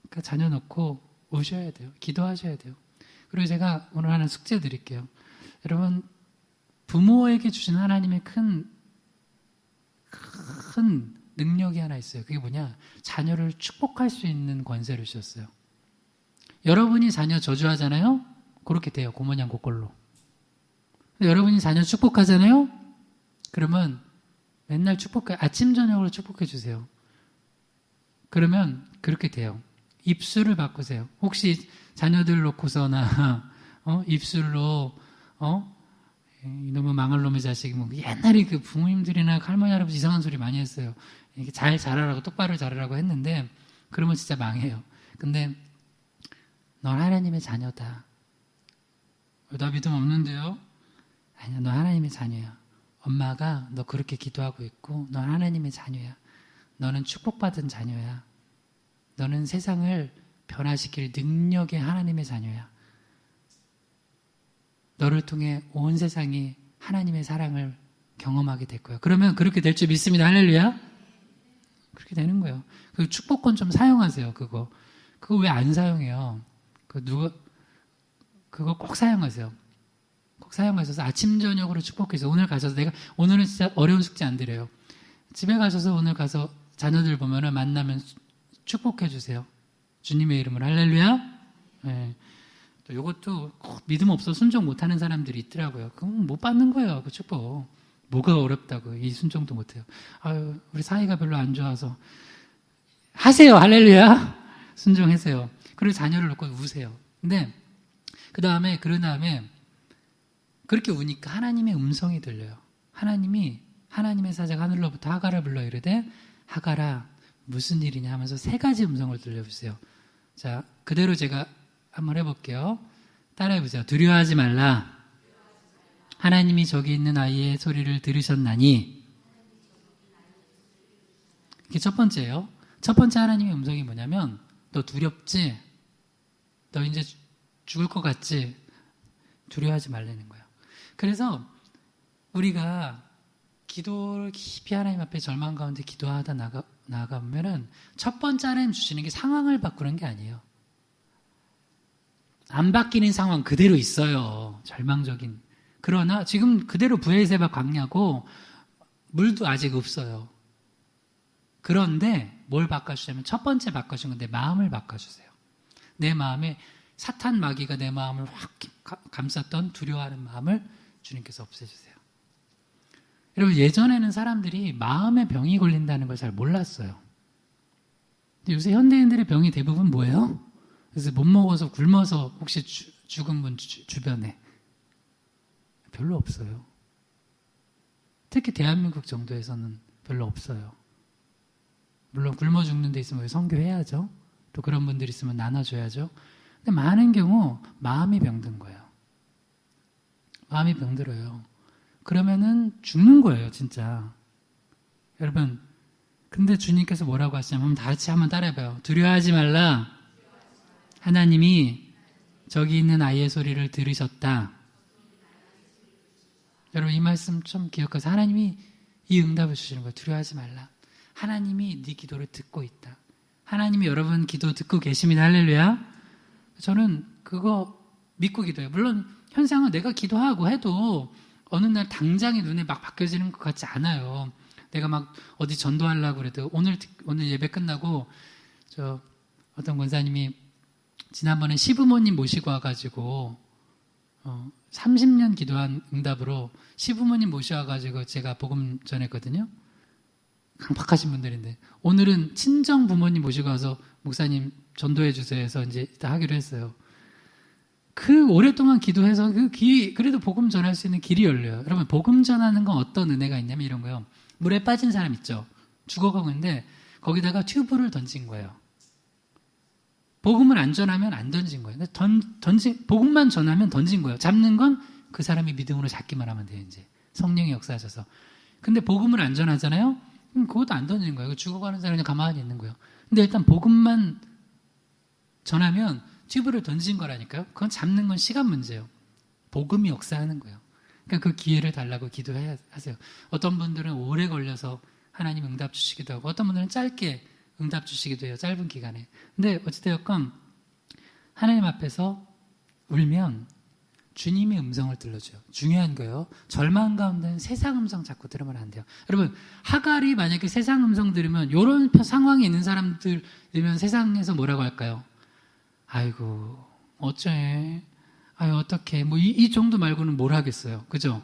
그러니까 자녀 놓고 오셔야 돼요. 기도하셔야 돼요. 그리고 제가 오늘 하나 숙제 드릴게요. 여러분, 부모에게 주신 하나님의 큰 능력이 하나 있어요. 그게 뭐냐? 자녀를 축복할 수 있는 권세를 주셨어요. 여러분이 자녀 저주하잖아요? 그렇게 돼요. 고모냥 고꼴로. 여러분이 자녀 축복하잖아요? 그러면 맨날 아침 저녁으로 축복해 주세요. 그러면 그렇게 돼요. 입술을 바꾸세요. 혹시 자녀들 놓고서나 입술로 이놈의 망할 놈의 자식, 뭐 옛날에 그 부모님들이나 할머니 할아버지 이상한 소리 많이 했어요. 이렇게 잘 자라라고, 똑바로 자라라고 했는데 그러면 진짜 망해요. 근데 넌 하나님의 자녀다. 나 믿음 없는데요? 아니야, 너 하나님의 자녀야. 엄마가 너 그렇게 기도하고 있고 넌 하나님의 자녀야. 너는 축복받은 자녀야. 너는 세상을 변화시킬 능력의 하나님의 자녀야. 너를 통해 온 세상이 하나님의 사랑을 경험하게 될 거야. 그러면 그렇게 될 줄 믿습니다. 할렐루야. 그렇게 되는 거예요. 그 축복권 좀 사용하세요. 그거 왜 안 사용해요? 그거 꼭 사용하세요. 꼭 사용하셔서 아침 저녁으로 축복해서 오늘은 진짜 어려운 숙제 안 드려요. 집에 가셔서 오늘 가서 자녀들 보면은 만나면 축복해 주세요. 주님의 이름으로. 할렐루야. 네. 또 이것도 믿음 없어 순종 못하는 사람들이 있더라고요. 그건 못 받는 거예요. 그 축복. 뭐가 어렵다고 이 순종도 못해요. 아유, 우리 사이가 별로 안 좋아서 하세요. 할렐루야. 순종하세요. 그리고 자녀를 놓고 우세요. 근데 그런 다음에 그렇게 우니까 하나님의 음성이 들려요. 하나님의 사자가 하늘로부터 하가라 불러 이르되 하가라 무슨 일이냐 하면서 3가지 음성을 들려주세요. 자, 그대로 제가 한번 해볼게요. 따라해보세요. 두려워하지 말라. 하나님이 저기 있는 아이의 소리를 들으셨나니. 이게 첫 번째예요. 첫 번째 하나님의 음성이 뭐냐면 너 두렵지? 너 이제 죽을 것 같지? 두려워하지 말라는 거예요. 그래서 우리가 기도를 깊이 하나님 앞에 절망 가운데 기도하다 나가보면은 첫 번째 하나님 주시는 게 상황을 바꾸는 게 아니에요. 안 바뀌는 상황 그대로 있어요. 절망적인. 그러나 지금 그대로 브엘세바 광야고 물도 아직 없어요. 그런데 뭘 바꿔주냐면 첫 번째 바꿔준 건데 마음을 바꿔주세요. 내 마음에 사탄 마귀가 내 마음을 확 감쌌던 두려워하는 마음을 주님께서 없애주세요. 여러분, 예전에는 사람들이 마음의 병이 걸린다는 걸 잘 몰랐어요. 근데 요새 현대인들의 병이 대부분 뭐예요? 그래서 못 먹어서 굶어서 혹시 죽은 분 주변에 별로 없어요. 특히 대한민국 정도에서는 별로 없어요. 물론 굶어 죽는 데 있으면 선교해야죠. 또 그런 분들 있으면 나눠줘야죠. 근데 많은 경우 마음이 병든 거예요. 마음이 병들어요. 그러면은 죽는 거예요, 진짜. 여러분, 근데 주님께서 뭐라고 하시냐면 다 같이 한번 따라해봐요. 두려워하지 말라. 하나님이 저기 있는 아이의 소리를 들으셨다. 여러분, 이 말씀 좀 기억하세요. 하나님이 이 응답을 주시는 거예요. 두려워하지 말라. 하나님이 네 기도를 듣고 있다. 하나님이 여러분 기도 듣고 계십니다. 할렐루야. 저는 그거 믿고 기도해요. 물론 현상은 내가 기도하고 해도 어느 날 당장에 눈에 막 바뀌어지는 것 같지 않아요. 내가 막 어디 전도하려고 그래도 오늘 예배 끝나고 어떤 권사님이 지난번에 시부모님 모시고 와가지고 30년 기도한 응답으로 시부모님 모셔와가지고 제가 복음 전했거든요. 강팍하신 분들인데 오늘은 친정 부모님 모시고 와서 목사님 전도해 주세요 해서 이제 다 하기로 했어요. 그 오랫동안 기도해서 그래도 복음 전할 수 있는 길이 열려요. 여러분, 복음 전하는 건 어떤 은혜가 있냐면 이런 거예요. 물에 빠진 사람 있죠. 죽어가고 있는데 거기다가 튜브를 던진 거예요. 복음을 안 전하면 안 던진 거예요. 복음만 전하면 던진 거예요. 잡는 건 그 사람이 믿음으로 잡기만 하면 돼요. 이제 성령이 역사하셔서. 근데 복음을 안 전하잖아요. 그것도 안 던진 거예요. 죽어가는 사람이 그냥 가만히 있는 거예요. 근데 일단 복음만 전하면 튜브를 던진 거라니까요. 그건 잡는 건 시간 문제예요. 복음이 역사하는 거예요. 그러니까 그 기회를 달라고 기도해야 하세요. 어떤 분들은 오래 걸려서 하나님 응답 주시기도 하고 어떤 분들은 짧게 응답 주시기도 해요. 짧은 기간에. 근데 어찌되었건 하나님 앞에서 울면 주님의 음성을 들려줘요. 중요한 거예요. 절망 가운데는 세상 음성 자꾸 들으면 안 돼요. 여러분, 하갈이 만약에 세상 음성 들으면 이런 상황에 있는 사람들 들으면 세상에서 뭐라고 할까요? 아이고 어째, 아유 어떡해, 뭐 이 정도 말고는 뭘 하겠어요. 그죠?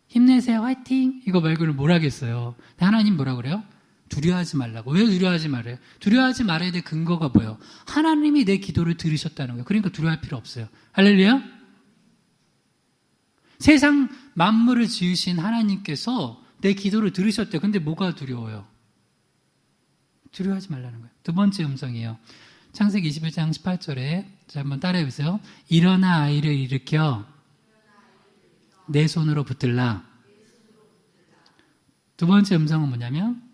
힘내세요, 화이팅, 이거 말고는 뭘 하겠어요. 하나님 뭐라 그래요? 두려워하지 말라고. 왜 두려워하지 말아요? 두려워하지 말아야 될 근거가 뭐예요? 하나님이 내 기도를 들으셨다는 거예요. 그러니까 두려워할 필요 없어요. 할렐루야. 세상 만물을 지으신 하나님께서 내 기도를 들으셨대요. 근데 뭐가 두려워요? 두려워하지 말라는 거예요. 두 번째 음성이에요. 창세기 21장 18절에 자, 한번 따라해 보세요. 일어나 아이를 일으켜 내 손으로 붙들라. 두 번째 음성은 뭐냐면,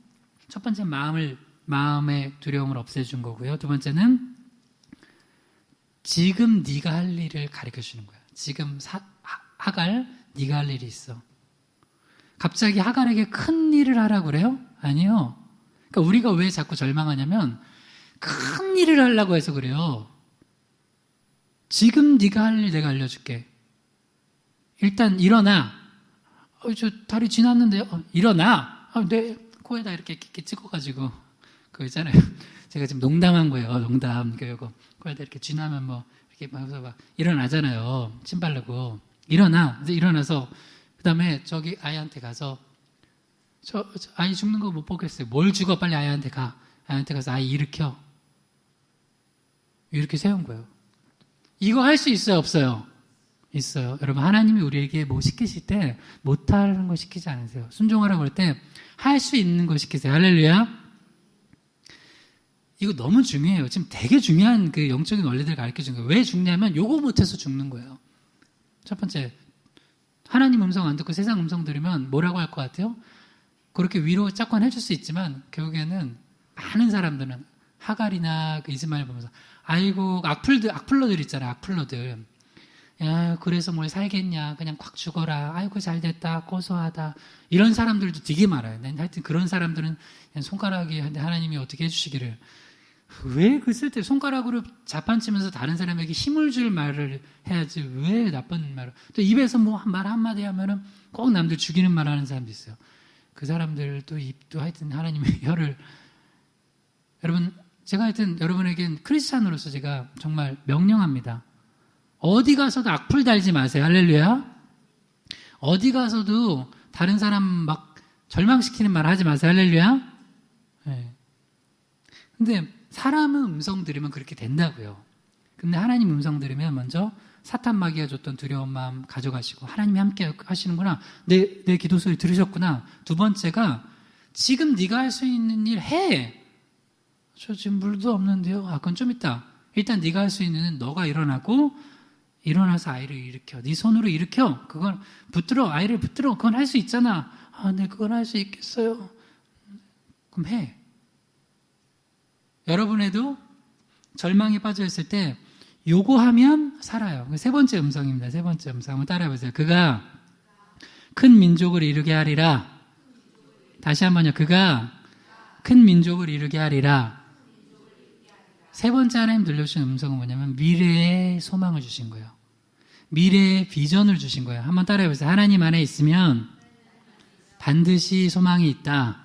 첫 번째 마음의 두려움을 없애준 거고요. 두 번째는 지금 네가 할 일을 가르쳐 주는 거예요. 지금 하갈, 네가 할 일이 있어. 갑자기 하갈에게 큰 일을 하라고 그래요? 아니요. 그러니까 우리가 왜 자꾸 절망하냐면 큰 일을 하려고 해서 그래요. 지금 네가 할 일 내가 알려줄게. 일단 일어나. 저 다리 지났는데 일어나. 내 코에다 이렇게 찍어가지고 그거 있잖아요. 제가 지금 농담한 거예요. 농담. 그거 코에다 이렇게 쥐나면 뭐 이렇게 막 일어나잖아요. 침 바르고. 일어나. 이제 일어나서 그다음에 저기 아이한테 가서 저 아이 죽는 거 못 보겠어요. 뭘 죽어? 빨리 아이한테 가. 아이한테 가서 아이 일으켜. 이렇게 세운 거예요. 이거 할 수 있어요, 없어요? 있어요. 여러분, 하나님이 우리에게 뭐 시키실 때 못하는 거 시키지 않으세요. 순종하라고 할 때 할 수 있는 거 시키세요. 할렐루야. 이거 너무 중요해요. 지금 되게 중요한 그 영적인 원리들을 가르쳐 준 거예요. 왜 죽냐면 요거 못해서 죽는 거예요. 첫 번째, 하나님 음성 안 듣고 세상 음성 들으면 뭐라고 할 것 같아요? 그렇게 위로 짝관 해줄 수 있지만 결국에는 많은 사람들은 하갈이나 그 이스마엘 보면서 아이고 악플러들 있잖아요. 악플러들. 야, 그래서 뭘 살겠냐. 그냥 콱 죽어라. 아이고 잘됐다. 고소하다. 이런 사람들도 되게 많아요. 하여튼 그런 사람들은 그냥 손가락이 하나님이 어떻게 해주시기를. 왜 그 쓸 때 손가락으로 자판치면서 다른 사람에게 힘을 줄 말을 해야지 왜 나쁜 말을. 또 입에서 뭐 말 한마디 하면은 꼭 남들 죽이는 말 하는 사람도 있어요. 그 사람들도 입도 하여튼 하나님의 혀를. 여러분, 제가 하여튼 여러분에겐 크리스찬으로서 제가 정말 명령합니다. 어디 가서도 악플 달지 마세요. 할렐루야. 어디 가서도 다른 사람 막 절망시키는 말 하지 마세요. 할렐루야. 네. 근데 사람은 음성 들으면 그렇게 된다고요. 근데 하나님 음성 들으면 먼저 사탄 마귀가 줬던 두려운 마음 가져가시고 하나님이 함께 하시는구나. 내 기도 소리 들으셨구나. 두 번째가 지금 네가 할 수 있는 일 해. 저 지금 물도 없는데요. 그건 좀 있다. 일단 네가 할 수 있는 너가 일어나고 일어나서 아이를 일으켜. 네 손으로 일으켜. 그건 붙들어. 아이를 붙들어. 그건 할 수 있잖아. 네, 그건 할 수 있겠어요. 그럼 해. 여러분에도 절망에 빠져 있을 때 요거 하면 살아요. 세 번째 음성입니다. 세 번째 음성 한번 따라해보세요. 그가 큰 민족을 이루게 하리라. 다시 한번요. 그가 큰 민족을 이루게 하리라. 세 번째 하나님 들려주신 음성은 뭐냐면 미래의 소망을 주신 거예요. 미래의 비전을 주신 거예요. 한번 따라해보세요. 하나님 안에 있으면 반드시 소망이 있다.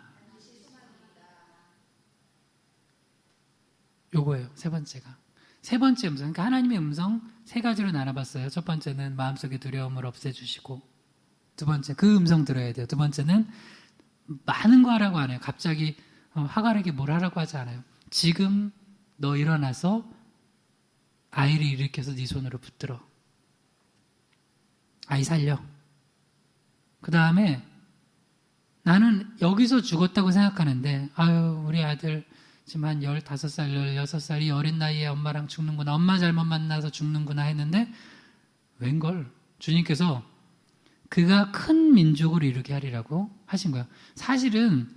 요거예요. 세 번째가. 세 번째 음성. 그러니까 하나님의 음성 세 가지로 나눠봤어요. 첫 번째는 마음속의 두려움을 없애주시고, 두 번째 그 음성 들어야 돼요. 두 번째는 많은 거 하라고 안 해요. 갑자기 하갈에게 뭘 하라고 하지 않아요. 지금 너 일어나서 아이를 일으켜서 네 손으로 붙들어. 아이 살려. 그 다음에 나는 여기서 죽었다고 생각하는데 아유 우리 아들 지금 한 15살, 16살이 어린 나이에 엄마랑 죽는구나. 엄마 잘못 만나서 죽는구나 했는데 웬걸 주님께서 그가 큰 민족을 이루게 하리라고 하신 거예요. 사실은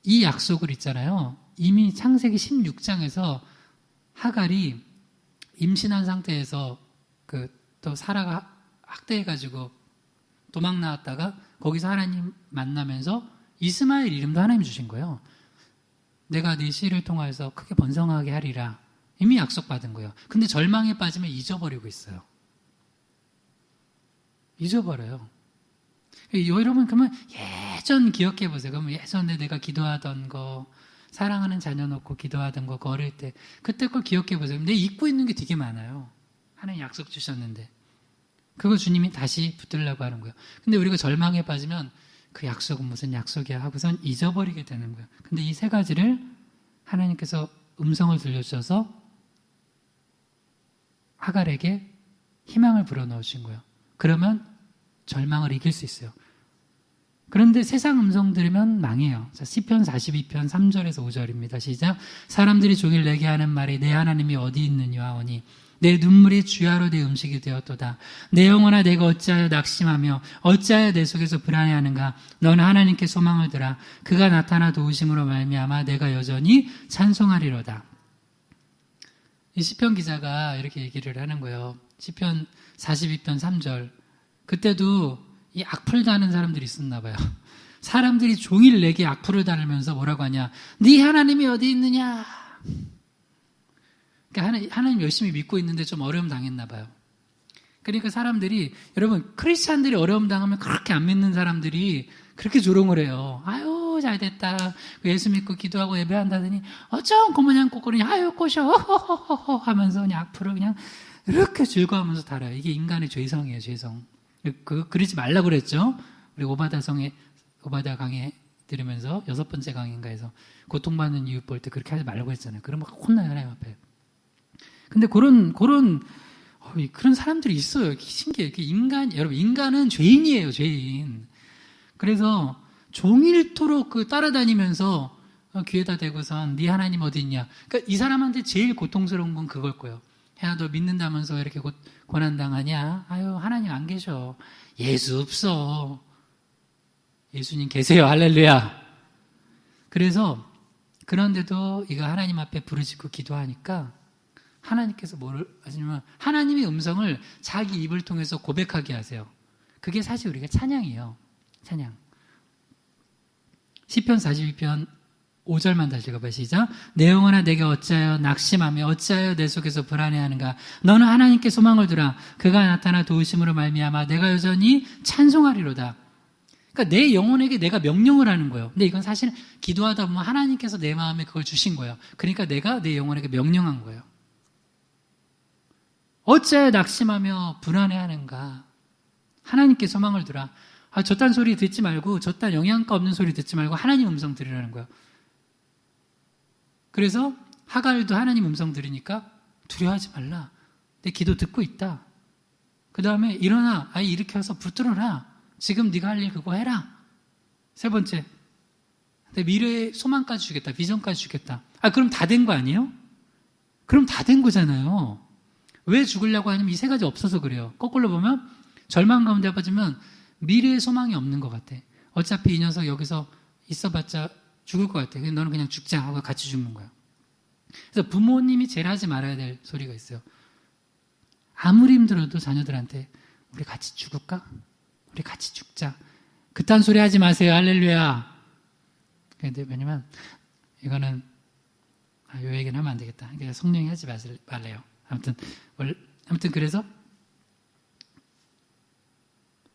이 약속을 있잖아요. 이미 창세기 16장에서 하갈이 임신한 상태에서 또 사라가 학대해가지고 도망 나왔다가 거기서 하나님 만나면서 이스마엘 이름도 하나님이 주신 거예요. 내가 네 씨를 통하여서 크게 번성하게 하리라. 이미 약속받은 거예요. 근데 절망에 빠지면 잊어버리고 있어요. 잊어버려요. 여러분 그러면 예전 기억해 보세요. 그러면 예전에 내가 기도하던 거, 사랑하는 자녀 놓고 기도하던 거, 어릴 때 그때 걸 기억해 보세요. 근데 잊고 있는 게 되게 많아요. 하나님 약속 주셨는데 그거 주님이 다시 붙들려고 하는 거예요. 근데 우리가 절망에 빠지면 그 약속은 무슨 약속이야 하고선 잊어버리게 되는 거예요. 근데 이 세 가지를 하나님께서 음성을 들려주셔서 하갈에게 희망을 불어넣으신 거예요. 그러면 절망을 이길 수 있어요. 그런데 세상 음성 들으면 망해요. 자, 시편 42편 3절에서 5절입니다. 시작. 사람들이 종일 내게 하는 말이 내 하나님이 어디 있느냐 하오니 내 눈물이 주야로 내 음식이 되었도다. 내 영혼아 내가 어찌하여 낙심하며 어찌하여 내 속에서 불안해하는가. 너는 하나님께 소망을 들아 그가 나타나 도우심으로 말미암아 내가 여전히 찬송하리로다. 이 시편 기자가 이렇게 얘기를 하는 거예요. 시편 42편 3절. 그때도 이 악플 다는 사람들이 있었나 봐요. 사람들이 종일 내게 악플을 달으면서 뭐라고 하냐. 네 하나님이 어디 있느냐. 그러니까 하나님 열심히 믿고 있는데 좀 어려움 당했나 봐요. 그러니까 사람들이, 여러분 크리스찬들이 어려움 당하면 그렇게 안 믿는 사람들이 그렇게 조롱을 해요. 아유 잘됐다. 예수 믿고 기도하고 예배한다더니 어쩜 그냥 꼬꾸리냐. 아유 꼬셔 허허허허 하면서 그냥 악플을 그냥 이렇게 즐거워하면서 달아요. 이게 인간의 죄성이에요. 죄성. 그러지 말라고 그랬죠. 우리 오바다 강의 들으면서 6번째 강의인가에서 고통받는 이유 볼 때 그렇게 하지 말라고 했잖아요. 그러면 혼나요, 하나님 앞에. 근데 그런 사람들이 있어요. 신기해요. 여러분, 인간은 죄인이에요, 죄인. 그래서 종일토록 따라다니면서 귀에다 대고선 네 하나님 어디 있냐. 그러니까 이 사람한테 제일 고통스러운 건 그걸 거예요. 야, 너 믿는다면서 왜 이렇게 고난당하냐? 아유, 하나님 안 계셔. 예수 없어. 예수님 계세요. 할렐루야. 그래서, 그런데도 이거 하나님 앞에 부르짖고 기도하니까 하나님께서 뭐를 하시냐면 하나님의 음성을 자기 입을 통해서 고백하게 하세요. 그게 사실 우리가 찬양이에요. 찬양. 시편 42편 5절만 다시 읽어봐요. 시작. 내 영혼아 내게 어찌하여 낙심하며 어찌하여 내 속에서 불안해하는가. 너는 하나님께 소망을 두라. 그가 나타나 도우심으로 말미암아 내가 여전히 찬송하리로다. 그러니까 내 영혼에게 내가 명령을 하는 거예요. 근데 이건 사실 기도하다 보면 하나님께서 내 마음에 그걸 주신 거예요. 그러니까 내가 내 영혼에게 명령한 거예요. 어찌하여 낙심하며 불안해하는가. 하나님께 소망을 두라. 저딴 소리 듣지 말고, 저딴 영양가 없는 소리 듣지 말고 하나님 음성 들으라는 거예요. 그래서 하갈도 하나님 음성 들으니까 두려워하지 말라. 내 기도 듣고 있다. 그 다음에 일어나. 아이 일으켜서 붙들어라. 지금 네가 할 일 그거 해라. 세 번째. 내 미래의 소망까지 주겠다. 비전까지 주겠다. 그럼 다 된 거 아니에요? 그럼 다 된 거잖아요. 왜 죽으려고 하냐면 이 세 가지 없어서 그래요. 거꾸로 보면 절망 가운데 빠지면 미래의 소망이 없는 것 같아. 어차피 이 녀석 여기서 있어봤자 죽을 것 같아. 너는 그냥 죽자 하고 같이 죽는 거야. 그래서 부모님이 제일 하지 말아야 될 소리가 있어요. 아무리 힘들어도 자녀들한테 우리 같이 죽을까? 우리 같이 죽자. 그딴 소리 하지 마세요. 할렐루야. 근데 왜냐면 이거는 요 얘기는 하면 안 되겠다. 그러니까 성령이 하지 말래요. 아무튼 그래서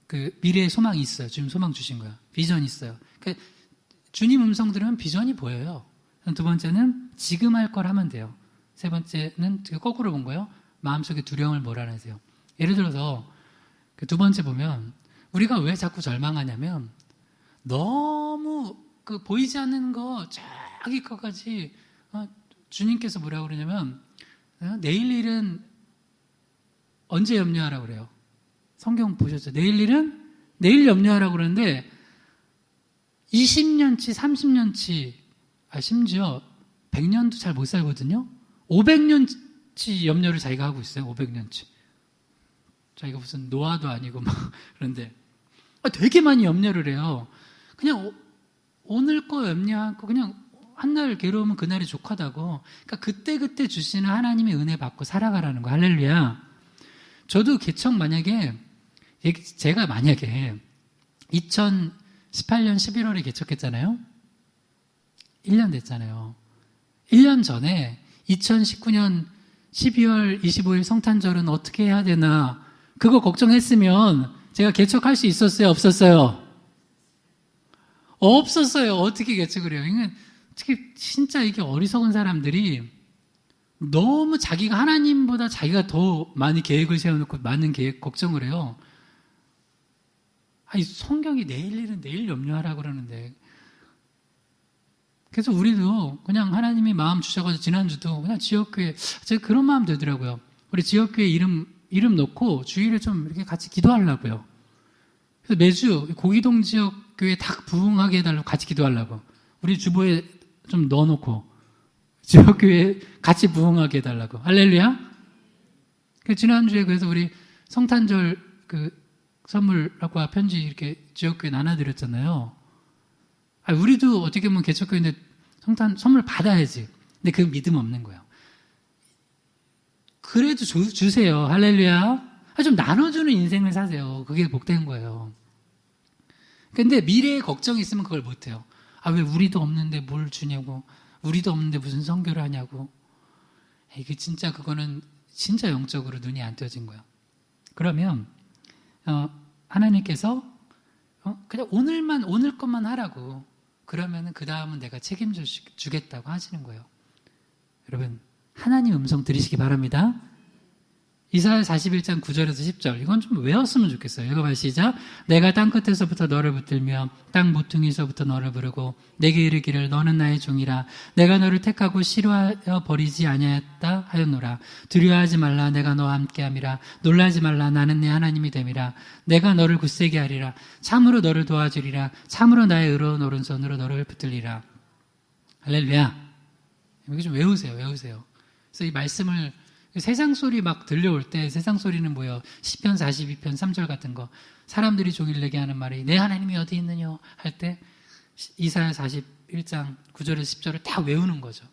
그 미래의 소망이 있어요. 주님 소망 주신 거야. 비전이 있어요. 그러니까 주님 음성 들으면 비전이 보여요. 두 번째는 지금 할 걸 하면 돼요. 세 번째는 거꾸로 본 거예요. 마음속에 두려움을 몰아내세요. 예를 들어서 그 두 번째 보면 우리가 왜 자꾸 절망하냐면 너무 그 보이지 않는 거 저기 거까지 주님께서 뭐라고 그러냐면 내일 일은 언제 염려하라고 그래요. 성경 보셨죠? 내일 일은 내일 염려하라고 그러는데 20년치, 30년치, 심지어 100년도 잘 못 살거든요. 500년치 염려를 자기가 하고 있어요. 500년치. 자기가 무슨 노아도 아니고 막 그런데 되게 많이 염려를 해요. 그냥 오늘 거 염려하고 그냥 한날 괴로우면 그날이 족하다고. 그러니까 그때그때 주시는 하나님의 은혜 받고 살아가라는 거. 할렐루야. 저도 개척 제가 만약에 2018년 11월에 개척했잖아요. 1년 됐잖아요. 1년 전에 2019년 12월 25일 성탄절은 어떻게 해야 되나 그거 걱정했으면 제가 개척할 수 있었어요? 없었어요? 없었어요. 어떻게 개척을 해요? 이게 특히 진짜 이게 어리석은 사람들이 너무 자기가 하나님보다 자기가 더 많이 계획을 세워놓고 많은 계획 걱정을 해요. 아니 성경이 내일 일은 내일 염려하라고 그러는데 그래서 우리도 그냥 하나님이 마음 주셔가지고 지난주도 그냥 지역교회 제가 그런 마음 들더라고요. 우리 지역교회 이름 놓고 주일에 좀 이렇게 같이 기도하려고요. 그래서 매주 고기동 지역교회 다 부흥하게 해달라고 같이 기도하려고 우리 주보에 좀 넣어놓고 지역교회 같이 부흥하게 해달라고. 할렐루야. 지난주에 그래서 우리 성탄절 선물과 편지 이렇게 지역교회 나눠드렸잖아요. 우리도 어떻게 보면 개척교회인데 성탄 선물 받아야지. 근데 그 믿음 없는 거예요. 그래도 주세요. 할렐루야. 좀 나눠주는 인생을 사세요. 그게 복된 거예요. 근데 미래에 걱정이 있으면 그걸 못해요. 왜 우리도 없는데 뭘 주냐고. 우리도 없는데 무슨 선교를 하냐고. 이게 진짜 그거는 진짜 영적으로 눈이 안 떠진 거예요. 그러면 하나님께서 그냥 오늘 것만 하라고 그러면은 그 다음은 내가 책임져 주겠다고 하시는 거예요. 여러분 하나님 음성 들으시기 바랍니다. 이사야 41장 9절에서 10절 이건 좀 외웠으면 좋겠어요. 읽어봐요. 시작. 내가 땅끝에서부터 너를 붙들며 땅 모퉁이에서부터 너를 부르고 내게 이르기를 너는 나의 종이라 내가 너를 택하고 싫어하여 버리지 아니하였다 하였노라. 두려워하지 말라 내가 너와 함께함이라. 놀라지 말라 나는 네 하나님이 됨이라. 내가 너를 굳세게 하리라. 참으로 너를 도와주리라. 참으로 나의 의로운 오른손으로 너를 붙들리라. 할렐루야. 이거 좀 외우세요. 그래서 이 말씀을 세상 소리 막 들려올 때 세상 소리는 뭐예요? 시편 42편 3절 같은 거 사람들이 종일 내게 하는 말이 내 하나님이 어디 있느냐 할 때 이사야 41장 9절에서 10절을 다 외우는 거죠.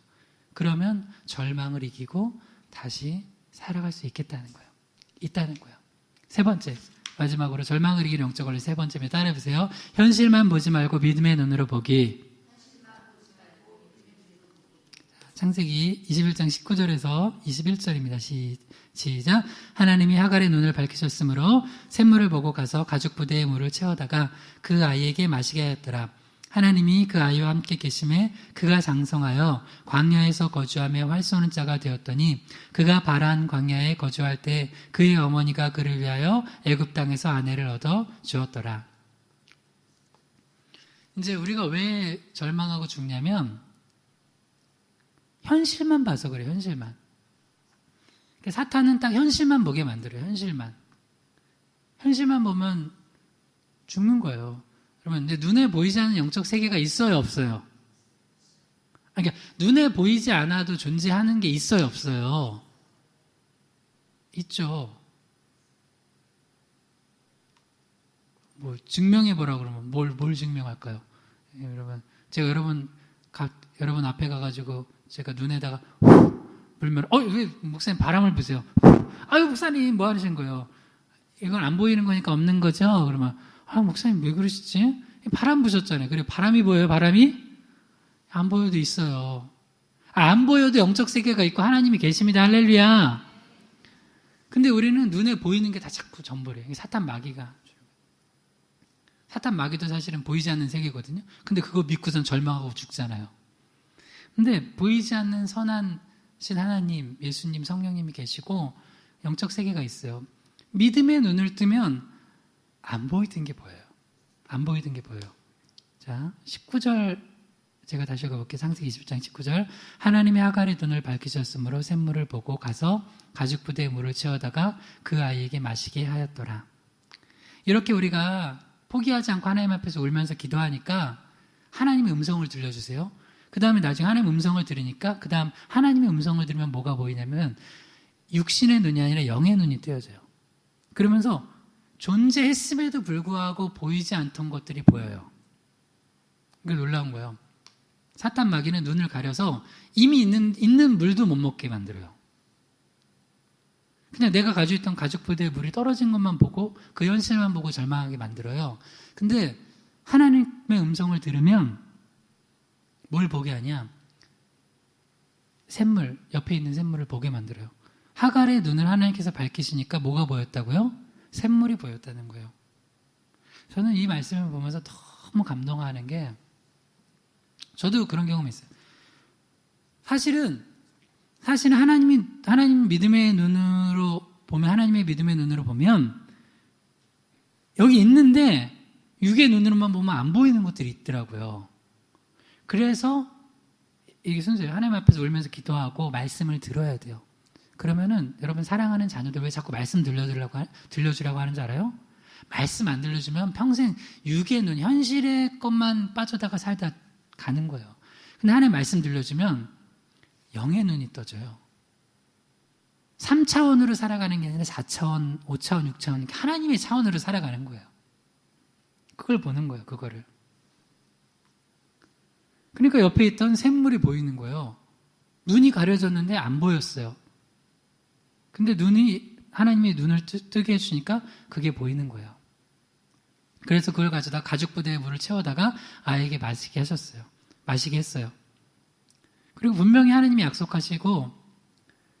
그러면 절망을 이기고 다시 살아갈 수 있다는 거예요. 세 번째 마지막으로 절망을 이기는 영적 원리 세 번째입니다. 따라해보세요. 현실만 보지 말고 믿음의 눈으로 보기. 창세기 21장 19절에서 21절입니다. 시작. 하나님이 하갈의 눈을 밝히셨으므로 샘물을 보고 가서 가죽 부대에 물을 채워다가 그 아이에게 마시게 하였더라. 하나님이 그 아이와 함께 계심에 그가 장성하여 광야에서 거주하며 활 쏘는 자가 되었더니 그가 바란 광야에 거주할 때 그의 어머니가 그를 위하여 애굽 땅에서 아내를 얻어 주었더라. 이제 우리가 왜 절망하고 죽냐면 현실만 봐서 그래요. 현실만. 사탄은 딱 현실만 보게 만들어요. 현실만 보면 죽는 거예요. 여러분, 근데 눈에 보이지 않는 영적 세계가 있어요, 없어요? 그러니까 눈에 보이지 않아도 존재하는 게 있어요, 없어요? 있죠. 뭐 증명해 보라 그러면 뭘 증명할까요? 여러분, 제가 여러분 앞에 가가지고 제가 눈에다가 불면 왜 목사님 바람을 부세요? 아유 목사님 뭐 하시는 거예요? 이건 안 보이는 거니까 없는 거죠? 그러면 목사님 왜 그러시지? 바람 부셨잖아요. 그래 바람이 보여요? 바람이? 안 보여도 있어요. 안 보여도 영적 세계가 있고 하나님이 계십니다. 할렐루야. 근데 우리는 눈에 보이는 게 다 자꾸 전부래요. 사탄 마귀도 사실은 보이지 않는 세계거든요. 근데 그거 믿고선 절망하고 죽잖아요. 근데 보이지 않는 선하신 하나님, 예수님, 성령님이 계시고 영적 세계가 있어요. 믿음의 눈을 뜨면 안 보이던 게 보여요. 자, 19절 제가 다시 읽어볼게요. 창세기 20장 19절. 하나님이 하갈의 눈을 밝히셨으므로 샘물을 보고 가서 가죽 부대에 물을 채워다가 그 아이에게 마시게 하였더라. 이렇게 우리가 포기하지 않고 하나님 앞에서 울면서 기도하니까 하나님의 음성을 들려주세요. 그 다음에 나중에 하나님의 음성을 들으니까 그 다음 하나님의 음성을 들으면 뭐가 보이냐면 육신의 눈이 아니라 영의 눈이 뜨여져요. 그러면서 존재했음에도 불구하고 보이지 않던 것들이 보여요. 이게 놀라운 거예요. 사탄 마귀는 눈을 가려서 이미 있는 물도 못 먹게 만들어요. 그냥 내가 가지고 있던 가죽 부대에 물이 떨어진 것만 보고 그 현실만 보고 절망하게 만들어요. 근데 하나님의 음성을 들으면 뭘 보게 하냐? 샘물, 옆에 있는 샘물을 보게 만들어요. 하갈의 눈을 하나님께서 밝히시니까 뭐가 보였다고요? 샘물이 보였다는 거예요. 저는 이 말씀을 보면서 너무 감동하는 게, 저도 그런 경험이 있어요. 사실은 하나님의 믿음의 눈으로 보면 여기 있는데 육의 눈으로만 보면 안 보이는 것들이 있더라고요. 그래서 이게 순서예요. 하나님 앞에서 울면서 기도하고 말씀을 들어야 돼요. 그러면은 여러분 사랑하는 자녀들 왜 자꾸 말씀 들려주라고 하는지 알아요? 말씀 안 들려주면 평생 육의 눈, 현실의 것만 빠져다가 살다 가는 거예요. 근데 하나님 말씀 들려주면 영의 눈이 떠져요. 3차원으로 살아가는 게 아니라 4차원, 5차원, 6차원, 하나님의 차원으로 살아가는 거예요. 그걸 보는 거예요, 그거를. 그러니까 옆에 있던 샘물이 보이는 거예요. 눈이 가려졌는데 안 보였어요. 근데 하나님이 눈을 뜨게 해주니까 그게 보이는 거예요. 그래서 그걸 가져다 가죽 부대에 물을 채워다가 아이에게 마시게 했어요. 그리고 분명히 하나님이 약속하시고,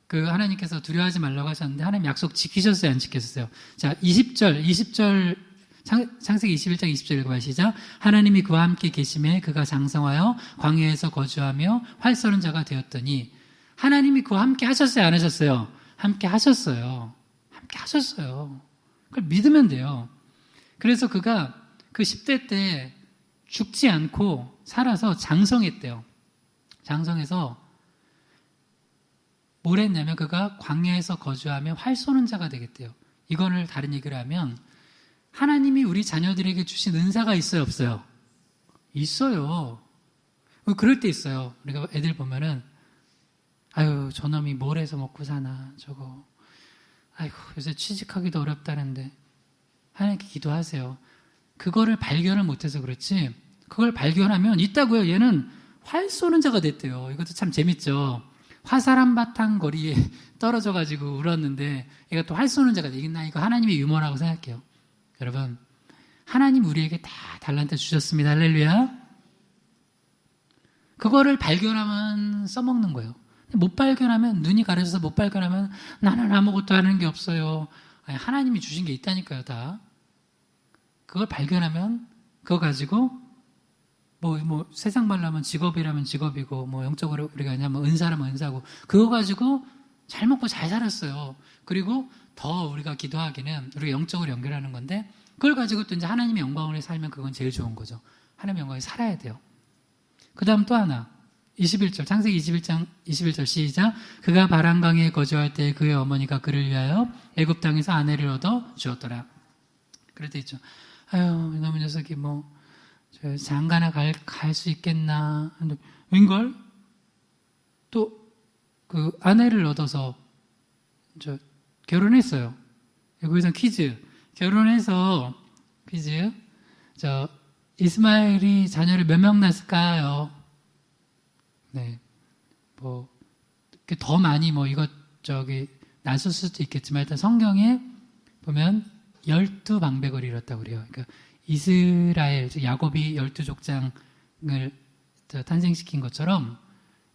하나님께서 두려워하지 말라고 하셨는데, 하나님 약속 지키셨어요, 안 지켰어요? 자, 20절, 창세기 21장 20절 읽어봐요. 시작. 하나님이 그와 함께 계심에 그가 장성하여 광야에서 거주하며 활 쏘는 자가 되었더니, 하나님이 그와 함께 하셨어요, 안 하셨어요? 함께 하셨어요. 그걸 믿으면 돼요. 그래서 그가 그 10대 때 죽지 않고 살아서 장성했대요. 장성해서 뭘 했냐면 그가 광야에서 거주하며 활 쏘는 자가 되겠대요. 이거를 다른 얘기를 하면 하나님이 우리 자녀들에게 주신 은사가 있어요, 없어요? 있어요. 그럴 때 있어요. 우리가 애들 보면은 아유, 저놈이 뭘 해서 먹고 사나, 저거. 아이고, 요새 취직하기도 어렵다는데. 하나님께 기도하세요. 그거를 발견을 못해서 그렇지, 그걸 발견하면 있다고요. 얘는 활 쏘는 자가 됐대요. 이것도 참 재밌죠. 화살 한 바탕 거리에 떨어져가지고 울었는데, 얘가 또 활 쏘는 자가 돼. 나 이거 하나님의 유머라고 생각해요. 여러분, 하나님 우리에게 다 달란트 주셨습니다. 할렐루야. 그거를 발견하면 써먹는 거예요. 못 발견하면, 눈이 가려져서 못 발견하면 나는 아무것도 하는 게 없어요. 아니, 하나님이 주신 게 있다니까요, 다. 그걸 발견하면 그거 가지고 뭐 세상 말로 하면 직업이라면 직업이고, 뭐 영적으로 우리가 하냐면 은사라면 은사고, 그거 가지고 잘 먹고 잘 살았어요. 그리고 더 우리가 기도하기는 우리가 영적으로 연결하는 건데, 그걸 가지고 또 이제 하나님의 영광을 살면 그건 제일 좋은 거죠. 하나님의 영광에 살아야 돼요. 그 다음 또 하나, 21절, 창세기 21장 21절 시작. 그가 바람강에 거주할 때 그의 어머니가 그를 위하여 애굽 땅에서 아내를 얻어 주었더라. 그럴 때 있죠. 아유, 이놈의 녀석이 저 장가나 갈 수 있겠나. 근데 웬걸? 또 그 아내를 얻어서 결혼했어요. 여기서 퀴즈. 결혼해서 퀴즈. 이스마엘이 자녀를 몇 명 낳았을까요? 네. 더 많이 낳았을 수도 있겠지만, 일단 성경에 보면 12방백을 이뤘다고 그래요. 그러니까 이스라엘, 야곱이 12족장을 탄생시킨 것처럼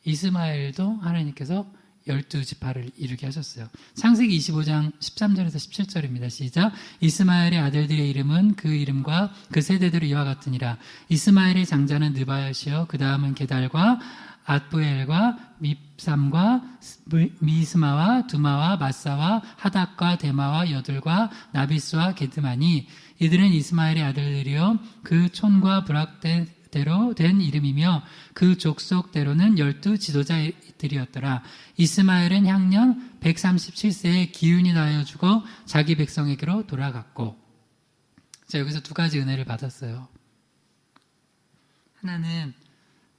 이스마엘도 하나님께서 12지파를 이루게 하셨어요. 창세기 25장 13절에서 17절입니다. 시작. 이스마엘의 아들들의 이름은 그 이름과 그 세대대로 이와 같으니라. 이스마엘의 장자는 느바요시요, 그 다음은 게달과 앗부엘과 밉삼과 미스마와 두마와 마사와 하닥과 데마와 여들과 나비스와 게드마니, 이들은 이스마엘의 아들들이요 그 촌과 부락대로 된 이름이며 그 족속대로는 12지도자들이었더라. 이스마엘은 향년 137세에 기운이 나여 죽어 자기 백성에게로 돌아갔고. 자, 여기서 두 가지 은혜를 받았어요. 하나는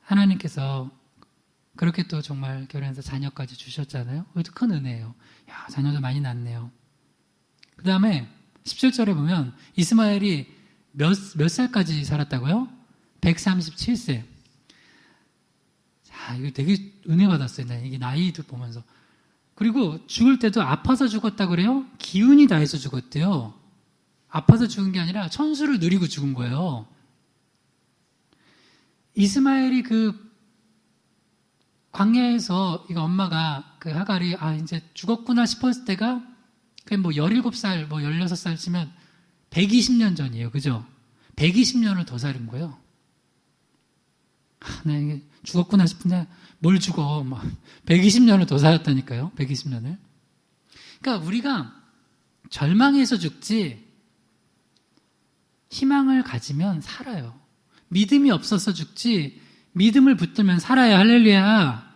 하나님께서 그렇게 또 정말 결혼해서 자녀까지 주셨잖아요. 그것도 큰 은혜예요. 야, 자녀도 많이 낳네요. 그 다음에 17절에 보면 이스마엘이 몇 살까지 살았다고요? 137세. 자, 이거 되게 은혜 받았어요. 이게 나이도 보면서. 그리고 죽을 때도 아파서 죽었다 그래요? 기운이 나해서 죽었대요. 아파서 죽은 게 아니라 천수를 누리고 죽은 거예요. 이스마엘이 광야에서 이거 엄마가 그 하갈이 이제 죽었구나 싶었을 때가 그냥 뭐 17살, 뭐 16살 치면 120년 전이에요. 그죠? 120년을 더 살은 거예요. 나 이게 죽었구나 싶은데 뭘 죽어. 막 120년을 더 살았다니까요. 120년을. 그러니까 우리가 절망해서 죽지 희망을 가지면 살아요. 믿음이 없어서 죽지 믿음을 붙들면 살아요. 할렐루야.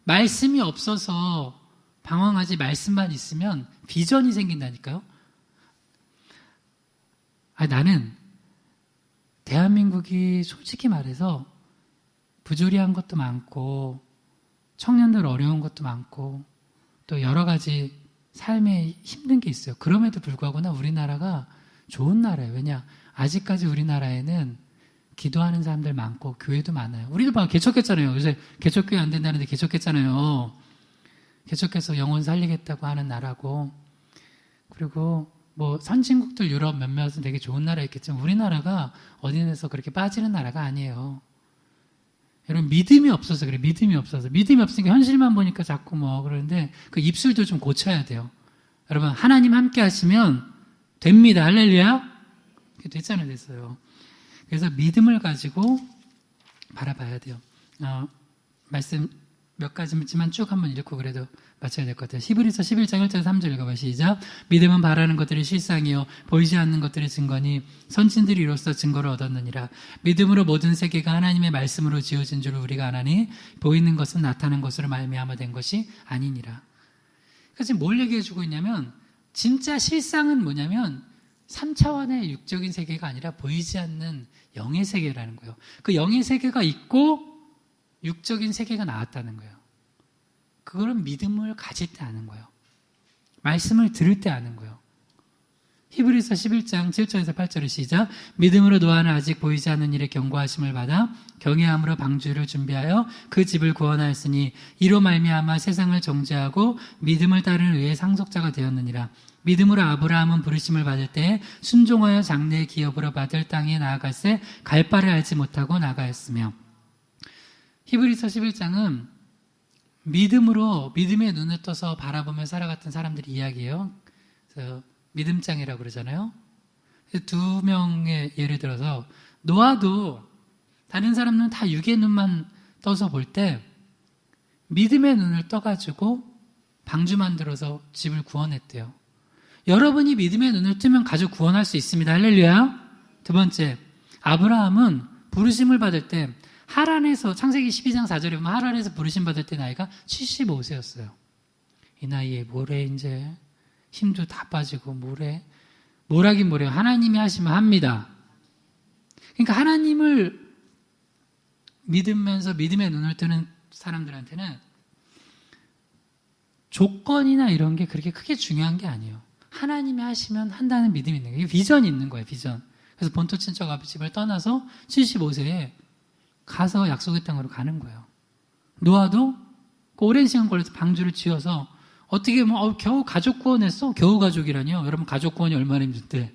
말씀이 없어서 방황하지 말씀만 있으면 비전이 생긴다니까요. 나는 대한민국이 솔직히 말해서 부조리한 것도 많고 청년들 어려운 것도 많고 또 여러 가지 삶에 힘든 게 있어요. 그럼에도 불구하고나 우리나라가 좋은 나라예요. 왜냐? 아직까지 우리나라에는 기도하는 사람들 많고 교회도 많아요. 우리도 막 개척했잖아요. 요새 개척교회 안 된다는데 개척했잖아요. 개척해서 영혼 살리겠다고 하는 나라고. 그리고 뭐 선진국들 유럽 몇몇은 되게 좋은 나라 있겠지만 우리나라가 어디에서 그렇게 빠지는 나라가 아니에요. 여러분 믿음이 없어서 그래. 믿음이 없으니까 현실만 보니까 자꾸 뭐 그러는데 그 입술도 좀 고쳐야 돼요. 여러분 하나님 함께 하시면 됩니다. 할렐루야. 됐잖아요. 됐어요. 그래서 믿음을 가지고 바라봐야 돼요. 말씀 몇 가지지만 쭉 한번 읽고 그래도 맞춰야 될 것 같아요. 히브리서 11장 1절 3절 읽어봐요. 시작. 믿음은 바라는 것들이 실상이요 보이지 않는 것들의 증거니 선진들이 이로써 증거를 얻었느니라. 믿음으로 모든 세계가 하나님의 말씀으로 지어진 줄 우리가 아나니 보이는 것은 나타난 것으로 말미암아 된 것이 아니니라. 그래서 지금 뭘 얘기해 주고 있냐면 진짜 실상은 뭐냐면 3차원의 육적인 세계가 아니라 보이지 않는 영의 세계라는 거예요. 그 영의 세계가 있고 육적인 세계가 나왔다는 거예요. 그거는 믿음을 가질 때 아는 거예요. 말씀을 들을 때 아는 거예요. 히브리서 11장 7절에서 8절을 시작. 믿음으로 노아는 아직 보이지 않는 일에 경고하심을 받아 경외함으로 방주를 준비하여 그 집을 구원하였으니 이로 말미암아 세상을 정죄하고 믿음을 따르는 의의 상속자가 되었느니라. 믿음으로 아브라함은 부르심을 받을 때 순종하여 장래의 기업으로 받을 땅에 나아갈새 갈 바를 알지 못하고 나가였으며. 히브리서 11장은 믿음으로 믿음의 눈을 떠서 바라보며 살아갔던 사람들의 이야기예요. 그래서 믿음장이라고 그러잖아요. 두 명의 예를 들어서 노아도 다른 사람은 다 육의 눈만 떠서 볼 때 믿음의 눈을 떠가지고 방주 만들어서 집을 구원했대요. 여러분이 믿음의 눈을 뜨면 가족 구원할 수 있습니다. 할렐루야. 두 번째, 아브라함은 부르심을 받을 때 하란에서 창세기 12장 4절에 보면 하란에서 부르심 받을 때 나이가 75세였어요. 이 나이에 뭐래 이제 힘도 다 빠지고 뭐라긴 뭐래요. 하나님이 하시면 합니다. 그러니까 하나님을 믿으면서 믿음의 눈을 뜨는 사람들한테는 조건이나 이런 게 그렇게 크게 중요한 게 아니에요. 하나님이 하시면 한다는 믿음이 있는 거예요. 비전이 있는 거예요. 비전. 그래서 본토 친척 아버집을 떠나서 75세에 가서 약속의 땅으로 가는 거예요. 노아도 그 오랜 시간 걸려서 방주를 지어서 어떻게 겨우 가족 구원했어? 겨우 가족이라니요. 여러분 가족 구원이 얼마나 힘든데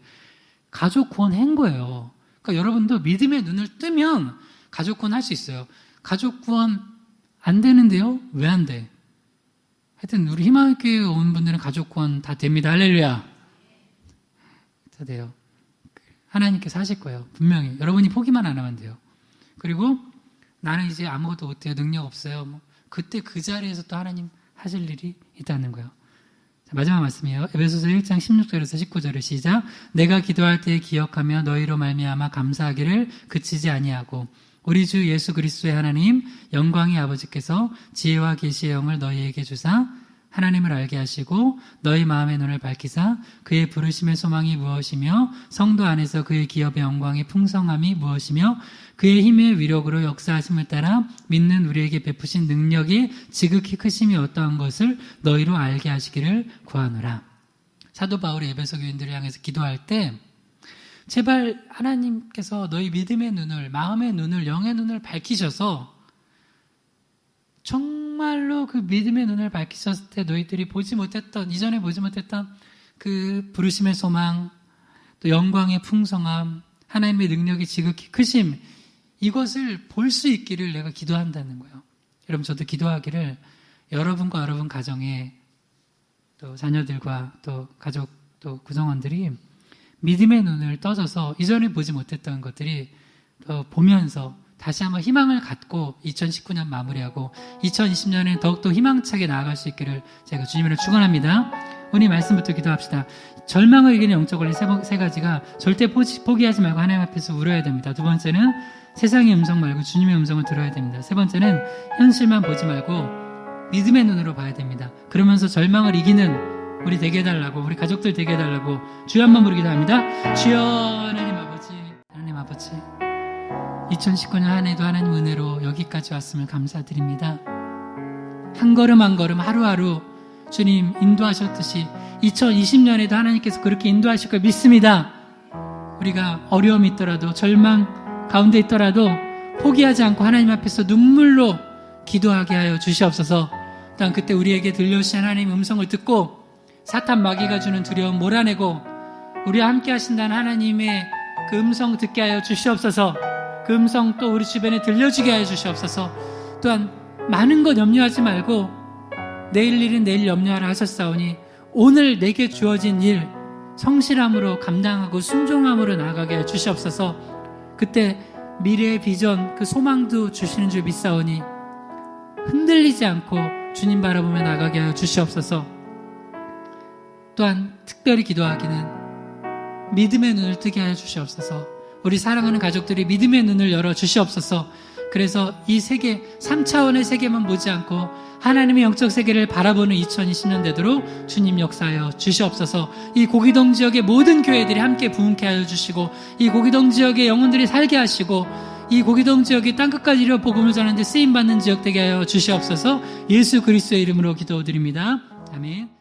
가족 구원한 거예요. 그러니까 여러분도 믿음의 눈을 뜨면 가족 구원 할 수 있어요. 가족 구원 안 되는데요? 왜 안 돼? 하여튼 우리 희망교회에 온 분들은 가족 구원 다 됩니다. 할렐루야. 다 돼요. 하나님께서 하실 거예요. 분명히. 여러분이 포기만 안 하면 돼요. 그리고 나는 이제 아무것도 못해요. 능력 없어요. 그때 그 자리에서 또 하나님 하실 일이 있다는 거예요. 자, 마지막 말씀이에요. 에베소서 1장 16절에서 19절을 시작. 내가 기도할 때 기억하며 너희로 말미암아 감사하기를 그치지 아니하고 우리 주 예수 그리스도의 하나님 영광의 아버지께서 지혜와 계시의 영을 너희에게 주사 하나님을 알게 하시고 너희 마음의 눈을 밝히사 그의 부르심의 소망이 무엇이며 성도 안에서 그의 기업의 영광의 풍성함이 무엇이며 그의 힘의 위력으로 역사하심을 따라 믿는 우리에게 베푸신 능력이 지극히 크심이 어떠한 것을 너희로 알게 하시기를 구하노라. 사도 바울이 에베소 교인들을 향해서 기도할 때 제발 하나님께서 너희 믿음의 눈을, 마음의 눈을, 영의 눈을 밝히셔서 정말로 그 믿음의 눈을 밝히셨을 때 너희들이 이전에 보지 못했던 그 부르심의 소망, 또 영광의 풍성함, 하나님의 능력이 지극히 크심, 이것을 볼 수 있기를 내가 기도한다는 거예요. 여러분 저도 기도하기를 여러분과 여러분 가정에 또 자녀들과 또 가족 또 구성원들이 믿음의 눈을 떠져서 이전에 보지 못했던 것들이 또 보면서 다시 한번 희망을 갖고 2019년 마무리하고 2020년에 더욱더 희망차게 나아갈 수 있기를 제가 주님으로 축원합니다. 오늘 말씀부터 기도합시다. 절망을 이기는 영적 권리 세 가지가 절대 포기하지 말고 하나님 앞에서 울어야 됩니다. 두 번째는 세상의 음성 말고 주님의 음성을 들어야 됩니다. 세 번째는 현실만 보지 말고 믿음의 눈으로 봐야 됩니다. 그러면서 절망을 이기는 우리 되게 해달라고, 우리 가족들 되게 해달라고 주여 한번 부르기도 합니다. 주여 하나님 아버지 2019년 한 해도 하나님 은혜로 여기까지 왔음을 감사드립니다. 한 걸음 한 걸음 하루하루 주님 인도하셨듯이 2020년에도 하나님께서 그렇게 인도하실 걸 믿습니다. 우리가 어려움이 있더라도 절망 가운데 있더라도 포기하지 않고 하나님 앞에서 눈물로 기도하게 하여 주시옵소서. 또한 그때 우리에게 들려주신 하나님의 음성을 듣고 사탄 마귀가 주는 두려움 몰아내고 우리와 함께 하신다는 하나님의 그 음성 듣게 하여 주시옵소서. 그 음성 또 우리 주변에 들려주게 하여 주시옵소서. 또한 많은 것 염려하지 말고 내일 일은 내일 염려하라 하셨사오니 오늘 내게 주어진 일 성실함으로 감당하고 순종함으로 나아가게 하여 주시옵소서. 그때 미래의 비전 그 소망도 주시는 줄 믿사오니 흔들리지 않고 주님 바라보며 나가게 하여 주시옵소서. 또한 특별히 기도하기는 믿음의 눈을 뜨게 하여 주시옵소서. 우리 사랑하는 가족들이 믿음의 눈을 열어 주시옵소서. 그래서 이 세계 3차원의 세계만 보지 않고 하나님의 영적 세계를 바라보는 2020년 되도록 주님 역사하여 주시옵소서. 이 고기동 지역의 모든 교회들이 함께 부흥케 하여 주시고 이 고기동 지역의 영혼들이 살게 하시고 이 고기동 지역이 땅끝까지 이르러 복음을 전하는 데 쓰임받는 지역 되게 하여 주시옵소서. 예수 그리스도의 이름으로 기도드립니다. 아멘.